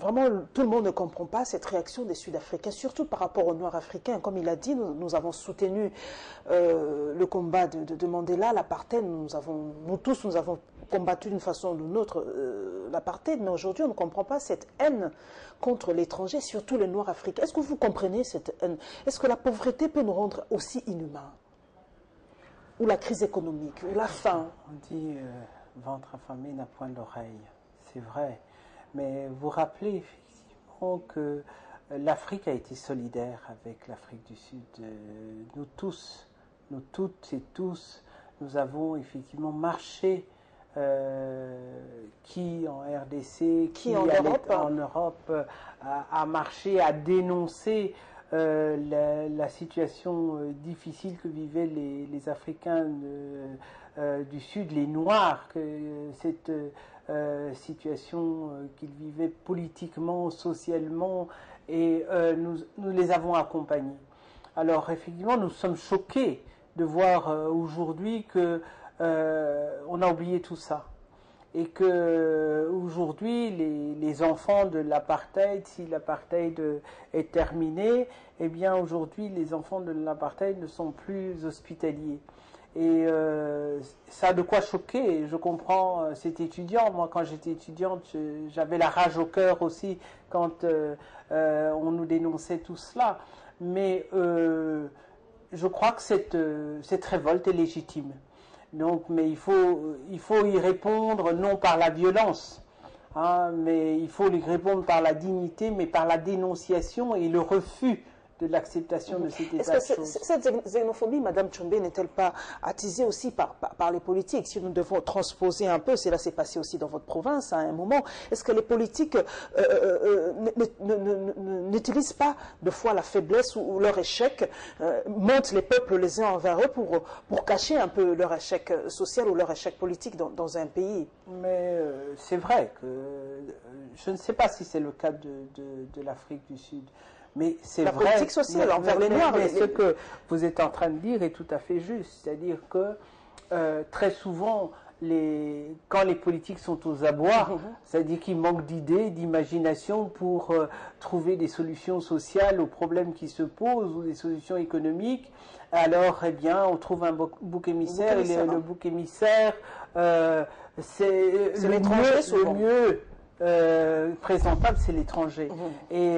vraiment, tout le monde ne comprend pas cette réaction des Sud-Africains, surtout par rapport aux Noirs africains. Comme il a dit, nous avons soutenu le combat de Mandela, l'apartheid. Nous tous, nous avons combattu d'une façon ou d'une autre l'apartheid, mais aujourd'hui, on ne comprend pas cette haine contre l'étranger, surtout les Noirs africains. Est-ce que vous comprenez cette haine? Est-ce que la pauvreté peut nous rendre aussi inhumains? Ou la crise économique, ou la faim? On dit ventre affamé n'a point d'oreille, c'est vrai. Mais vous rappelez effectivement que l'Afrique a été solidaire avec l'Afrique du Sud. Nous tous, nous toutes et tous, nous avons effectivement marché qui en RDC, qui en Europe a marché, a dénoncé la situation difficile que vivaient les Africains du Sud, les Noirs, que cette situation qu'ils vivaient politiquement, socialement, et nous les avons accompagnés. Alors effectivement, nous sommes choqués de voir aujourd'hui que on a oublié tout ça. Et que aujourd'hui, les enfants de l'apartheid, si l'apartheid est terminé, eh bien aujourd'hui, les enfants de l'apartheid ne sont plus hospitaliers. Et ça a de quoi choquer. Je comprends cet étudiant. Moi, quand j'étais étudiante, j'avais la rage au cœur aussi quand on nous dénonçait tout cela. Mais je crois que cette révolte est légitime. Donc, mais il faut y répondre non par la violence, hein, mais il faut y répondre par la dignité, mais par la dénonciation et le refus de l'acceptation de cet état de choses. Est-ce que cette xénophobie, Madame Tchombe, n'est-elle pas attisée aussi par les politiques? Si nous devons transposer un peu, cela s'est passé aussi dans votre province à un moment, est-ce que les politiques n'utilisent pas de fois la faiblesse ou leur échec, montent les peuples les uns envers eux pour cacher un peu leur échec social ou leur échec politique dans un pays? Mais c'est vrai que je ne sais pas si c'est le cas de l'Afrique du Sud. Mais c'est la vrai, politique sociale envers les Noirs. Mais ce que vous êtes en train de dire est tout à fait juste. C'est-à-dire que très souvent, quand les politiques sont aux abois, c'est-à-dire qu'ils manquent d'idées, d'imagination pour trouver des solutions sociales aux problèmes qui se posent ou des solutions économiques, alors eh bien, on trouve un bouc émissaire. Et le bouc émissaire, c'est le mieux présentable, c'est l'étranger. Et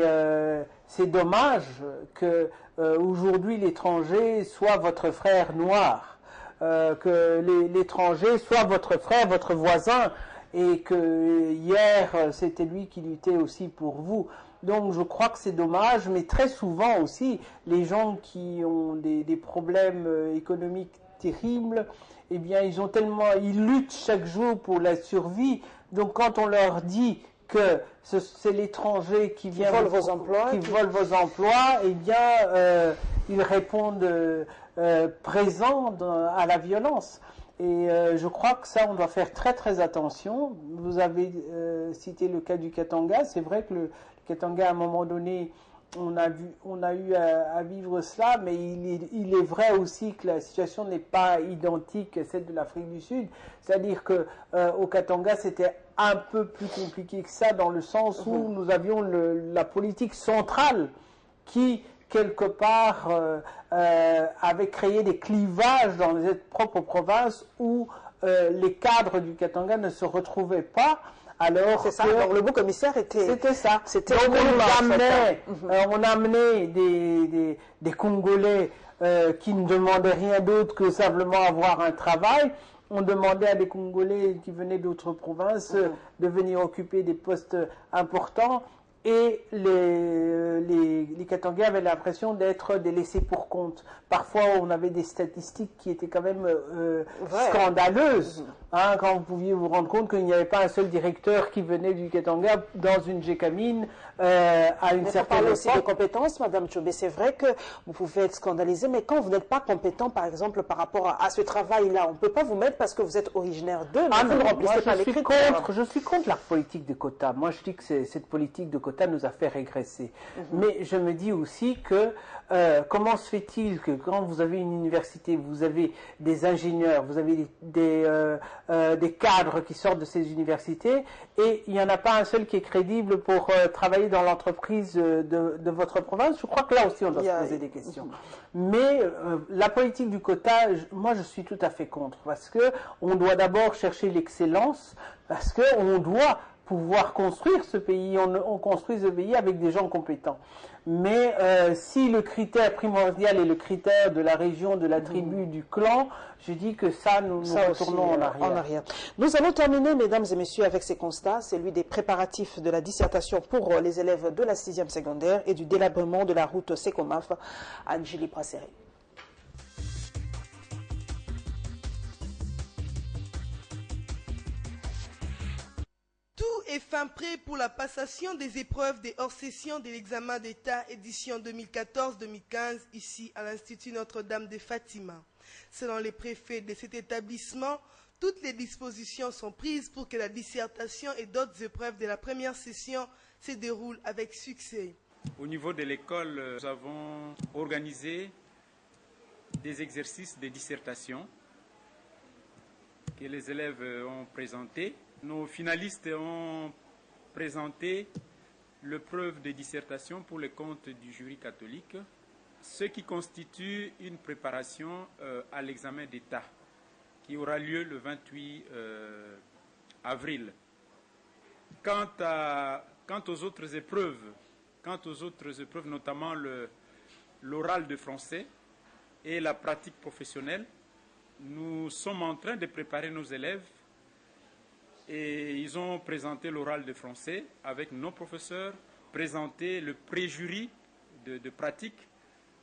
c'est dommage que aujourd'hui l'étranger soit votre frère noir, que l'étranger soit votre frère, votre voisin, et que hier c'était lui qui luttait aussi pour vous. Donc je crois que c'est dommage, mais très souvent aussi les gens qui ont des problèmes économiques terribles, eh bien ils luttent chaque jour pour la survie. Donc quand on leur dit que c'est l'étranger qui vole vos emplois, eh bien ils répondent présents à la violence. Et je crois que ça, on doit faire très très attention. Vous avez cité le cas du Katanga. C'est vrai que le Katanga, à un moment donné, on a eu à vivre cela, mais il est vrai aussi que la situation n'est pas identique à celle de l'Afrique du Sud. C'est-à-dire que au Katanga, c'était un peu plus compliqué que ça, dans le sens où nous avions la politique centrale qui, quelque part, avait créé des clivages dans les propres provinces où les cadres du Katanga ne se retrouvaient pas. Alors c'est ça, alors le bouc émissaire était... C'était ça. C'était donc on amenait des Congolais qui ne demandaient rien d'autre que simplement avoir un travail. On demandait à des Congolais qui venaient d'autres provinces de venir occuper des postes importants. Et les Katangais avaient l'impression d'être des laissés pour compte. Parfois, on avait des statistiques qui étaient quand même scandaleuses. Hein, quand vous pouviez vous rendre compte qu'il n'y avait pas un seul directeur qui venait du Katanga dans une Gécamine à une certaine époque. Aussi de compétences, Madame Tchombe. C'est vrai que vous pouvez être scandalisé, mais quand vous n'êtes pas compétent, par exemple, par rapport à ce travail-là, on ne peut pas vous mettre parce que vous êtes originaire d'eux, mais vous ne remplissez pas les critères. Je suis contre la politique des quotas. Moi, je dis que cette politique de quotas nous a fait régresser. Mais je me dis aussi que comment se fait-il que quand vous avez une université, vous avez des ingénieurs, vous avez des cadres qui sortent de ces universités, et il n'y en a pas un seul qui est crédible pour travailler dans l'entreprise de votre province? Je crois que là aussi on doit se poser des questions. Mais la politique du quota, moi je suis tout à fait contre, parce que on doit d'abord chercher l'excellence, parce que on doit pouvoir construire ce pays, on construit ce pays avec des gens compétents. Mais si le critère primordial est le critère de la région, de la tribu, du clan, je dis que ça, nous retournons en arrière. Nous allons terminer, mesdames et messieurs, avec ces constats, celui des préparatifs de la dissertation pour les élèves de la 6e secondaire et du délabrement de la route Sekomaf à Njili Praseri. est fin prêt pour la passation des épreuves des hors-sessions de l'examen d'État édition 2014-2015 ici à l'Institut Notre-Dame de Fatima. Selon les préfets de cet établissement, toutes les dispositions sont prises pour que la dissertation et d'autres épreuves de la première session se déroulent avec succès. Au niveau de l'école, nous avons organisé des exercices de dissertation que les élèves ont présentés. Nos finalistes ont présenté l'épreuve de dissertation pour le compte du jury catholique, ce qui constitue une préparation à l'examen d'État qui aura lieu le 28 avril. Quant aux autres épreuves, notamment l'oral de français et la pratique professionnelle, nous sommes en train de préparer nos élèves et ils ont présenté l'oral de français avec nos professeurs, présenté le pré-jury de pratique,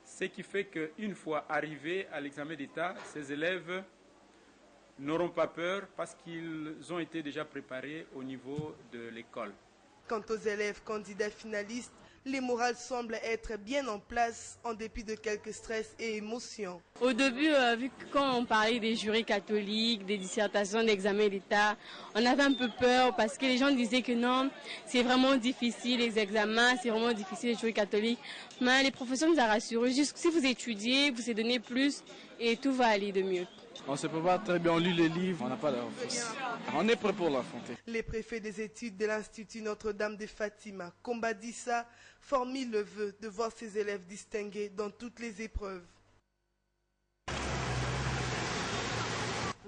ce qui fait qu'une fois arrivés à l'examen d'État, ces élèves n'auront pas peur parce qu'ils ont été déjà préparés au niveau de l'école. Quant aux élèves candidats finalistes, les morales semblent être bien en place en dépit de quelques stress et émotions. Au début, vu que quand on parlait des jurys catholiques, des dissertations, d'examens d'État, on avait un peu peur parce que les gens disaient que non, c'est vraiment difficile les examens, c'est vraiment difficile les jurys catholiques. Mais les professeurs nous ont rassurés, juste si vous étudiez, vous vous donnez plus et tout va aller de mieux. On se prépare très bien, on lit les livres, on n'a pas d'enfance. On est prêt pour l'affronter. Les préfets des études de l'Institut Notre-Dame de Fatima, Kombadissa, formulent le vœu de voir ses élèves distingués dans toutes les épreuves.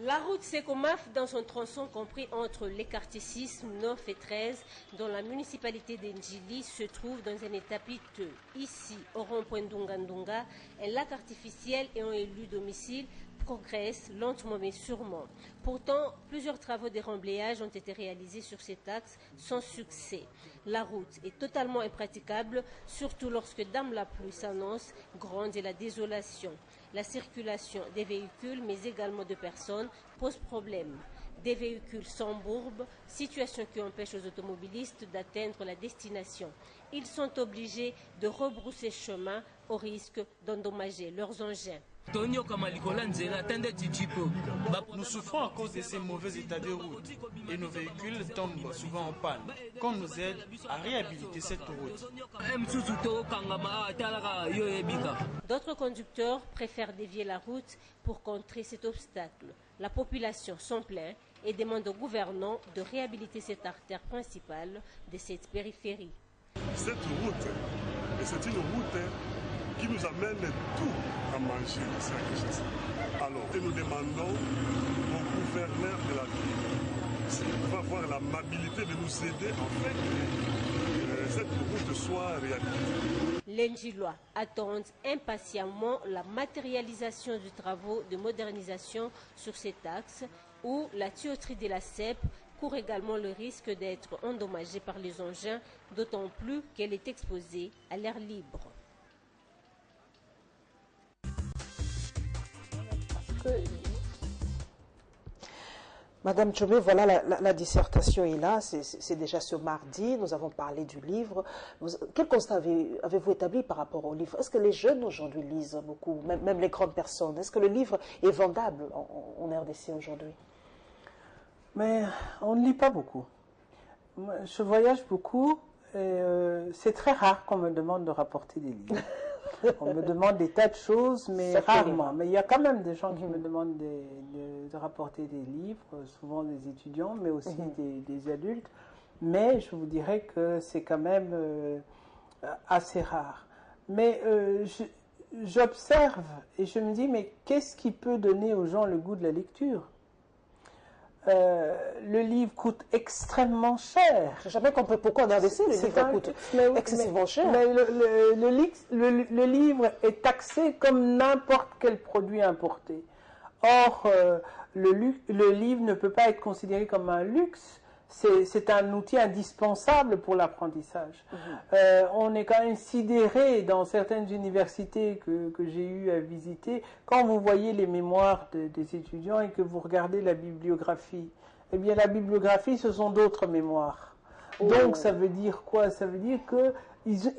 La route Sekomaf, dans son tronçon compris entre les quartiers 6, 9 et 13, dont la municipalité d'Endjili se trouve dans un état piteux. Ici, au rond-point d'Ungandunga, un lac artificiel et un élu domicile progresse lentement mais sûrement. Pourtant, plusieurs travaux de remblayage ont été réalisés sur cet axe sans succès. La route est totalement impraticable, surtout lorsque dame la pluie s'annonce, grande est la désolation. La circulation des véhicules, mais également de personnes, pose problème. Des véhicules s'embourbent, situation qui empêche aux automobilistes d'atteindre la destination. Ils sont obligés de rebrousser chemin au risque d'endommager leurs engins. Nous souffrons à cause de ces mauvais états de route et nos véhicules tombent souvent en panne. Qu'on nous aide à réhabiliter cette route. D'autres conducteurs préfèrent dévier la route pour contrer cet obstacle. La population s'en plaint et demande aux gouvernants de réhabiliter cette artère principale de cette périphérie. Cette route, c'est une route qui nous amène tout à manger ici à Kinshasa. Alors, et nous demandons au gouverneur de la ville s'il va avoir l'amabilité de nous aider afin que cette route soit réalisée. Les Ndjilois attendent impatiemment la matérialisation des travaux de modernisation sur cet axe où la tuyauterie de la CEP court également le risque d'être endommagée par les engins, d'autant plus qu'elle est exposée à l'air libre. Madame Tchomé, voilà, la dissertation est là, c'est déjà ce mardi, nous avons parlé du livre. Quel constat avez-vous établi par rapport au livre? Est-ce que les jeunes aujourd'hui lisent beaucoup, même les grandes personnes? Est-ce que le livre est vendable en RDC aujourd'hui? Mais on ne lit pas beaucoup. Je voyage beaucoup et c'est très rare qu'on me demande de rapporter des livres. On me demande des tas de choses, mais rarement. Mais il y a quand même des gens qui me demandent de rapporter des livres, souvent des étudiants, mais aussi des adultes. Mais je vous dirais que c'est quand même assez rare. Mais j'observe et je me dis, mais qu'est-ce qui peut donner aux gens le goût de la lecture? Le livre coûte extrêmement cher. Je n'ai jamais compris pourquoi en RDC le livre coûte excessivement cher. Mais le livre est taxé comme n'importe quel produit importé. Or, le livre ne peut pas être considéré comme un luxe. C'est un outil indispensable pour l'apprentissage. On est quand même sidéré dans certaines universités que j'ai eu à visiter, quand vous voyez les mémoires des étudiants et que vous regardez la bibliographie. Eh bien, la bibliographie, ce sont d'autres mémoires. Donc ça veut dire quoi? Ça veut dire qu'il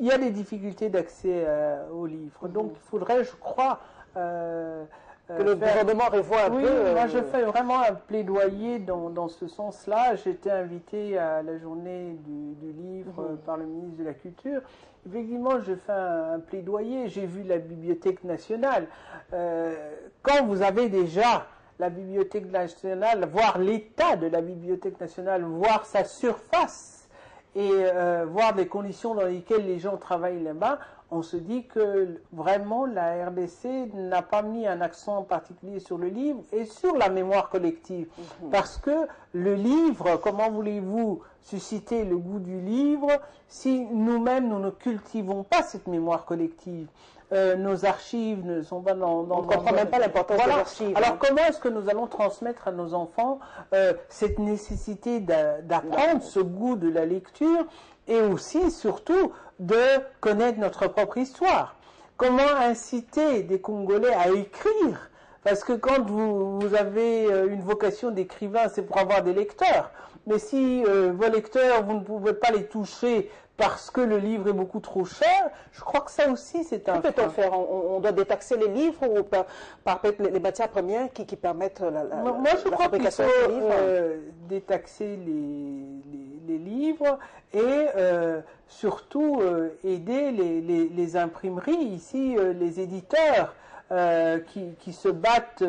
y a des difficultés d'accès aux livres. Donc il faudrait, je crois... que le gouvernement revoie un peu. Moi je fais vraiment un plaidoyer dans ce sens-là. J'étais invité à la journée du livre par le ministre de la Culture. Effectivement, je fais un plaidoyer. J'ai vu la Bibliothèque nationale. Quand vous avez déjà la Bibliothèque nationale, voir l'état de la Bibliothèque nationale, voir sa surface et voir les conditions dans lesquelles les gens travaillent là-bas, on se dit que vraiment la RDC n'a pas mis un accent particulier sur le livre et sur la mémoire collective. Parce que le livre, comment voulez-vous susciter le goût du livre si nous-mêmes nous ne cultivons pas cette mémoire collective? Nos archives ne sont pas on ne comprend même pas l'importance des archives. Alors comment est-ce que nous allons transmettre à nos enfants cette nécessité d'apprendre ce goût de la lecture et aussi, surtout, de connaître notre propre histoire? Comment inciter des Congolais à écrire? Parce que quand vous avez une vocation d'écrivain, c'est pour avoir des lecteurs. Mais si vos lecteurs, vous ne pouvez pas les toucher parce que le livre est beaucoup trop cher, je crois que ça aussi c'est un frein. Que peut-on faire? On doit détaxer les livres ou par les matières premières qui permettent Moi je crois qu'il faut détaxer les livres et surtout aider les imprimeries, ici les éditeurs qui se battent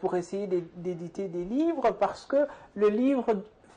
pour essayer d'éditer des livres, parce que le livre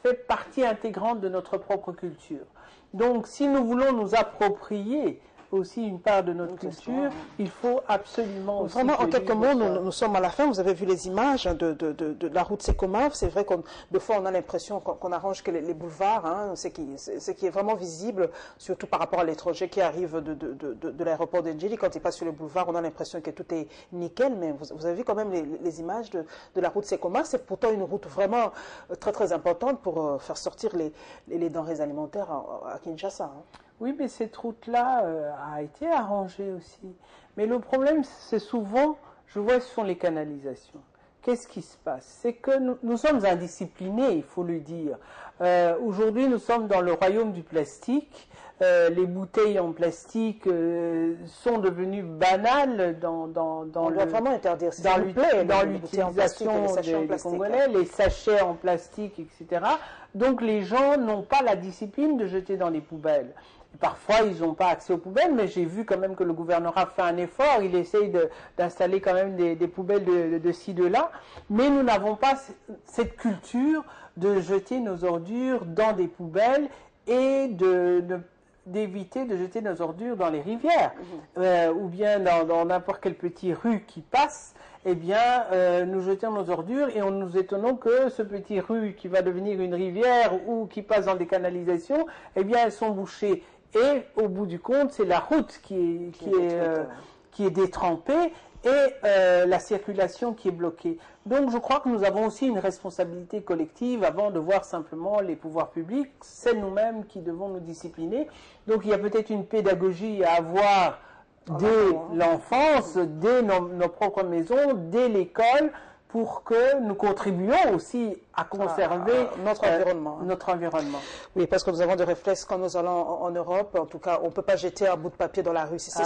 fait partie intégrante de notre propre culture. Donc, si nous voulons nous approprier aussi une part de notre culture, il faut absolument... Vraiment, en quelques mots, nous sommes à la fin. Vous avez vu les images de la route Sekoma. C'est vrai qu'on de fois, on a l'impression qu'on arrange que les boulevards, hein, ce qui est vraiment visible, surtout par rapport à l'étranger qui arrive de l'aéroport d'Endjili. Quand il passe sur le boulevard, on a l'impression que tout est nickel, mais vous avez vu quand même les images de la route Sekoma. C'est pourtant une route vraiment très, très importante pour faire sortir les denrées alimentaires à Kinshasa. Hein. Oui, mais cette route-là a été arrangée aussi. Mais le problème, c'est souvent, je vois, ce sont les canalisations. Qu'est-ce qui se passe? C'est que nous sommes indisciplinés, il faut le dire. Aujourd'hui, nous sommes dans le royaume du plastique. Les bouteilles en plastique sont devenues banales dans l'utilisation des Congolais, les sachets en plastique, etc. Donc les gens n'ont pas la discipline de jeter dans les poubelles. Parfois, ils n'ont pas accès aux poubelles, mais j'ai vu quand même que le gouvernement fait un effort. Il essaye d'installer quand même des poubelles de ci, de là. Mais nous n'avons pas cette culture de jeter nos ordures dans des poubelles et d'éviter de jeter nos ordures dans les rivières. Ou bien dans n'importe quelle petite rue qui passe, eh bien, nous jetons nos ordures et nous étonnons que ce petit rue qui va devenir une rivière ou qui passe dans des canalisations, eh bien, elles sont bouchées. Et au bout du compte, c'est la route qui est détrempée et la circulation qui est bloquée. Donc je crois que nous avons aussi une responsabilité collective avant de voir simplement les pouvoirs publics. C'est nous-mêmes qui devons nous discipliner. Donc il y a peut-être une pédagogie à avoir dès l'enfance, dès nos propres maisons, dès l'école, pour que nous contribuions aussi à conserver notre environnement. Oui, parce que nous avons des réflexes quand nous allons en Europe. En tout cas, on ne peut pas jeter un bout de papier dans la rue. Ça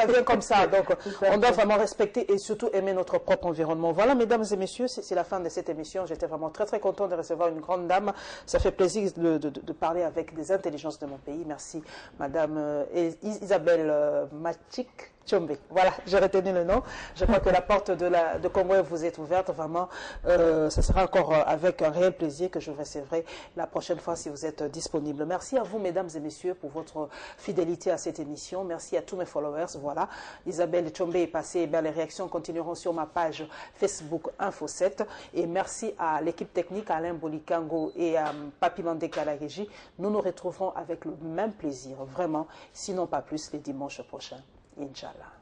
vient comme ça. Donc, on doit vraiment respecter et surtout aimer notre propre environnement. Voilà, mesdames et messieurs, c'est la fin de cette émission. J'étais vraiment très, très content de recevoir une grande dame. Ça fait plaisir de parler avec des intelligences de mon pays. Merci, madame Isabelle Machik Tshombe. Voilà, j'ai retenu le nom. Je crois que la porte de Congo vous est ouverte. Vraiment, ce sera encore avec un réel plaisir que je recevrai la prochaine fois si vous êtes disponible. Merci à vous, mesdames et messieurs, pour votre fidélité à cette émission. Merci à tous mes followers. Voilà, Isabelle Tshombe est passée. Eh bien, les réactions continueront sur ma page Facebook Info7. Et merci à l'équipe technique, Alain Bolikango et à Papi Mandeka à la régie. Nous nous retrouverons avec le même plaisir, vraiment, sinon pas plus, les dimanches prochains. Inch'Allah.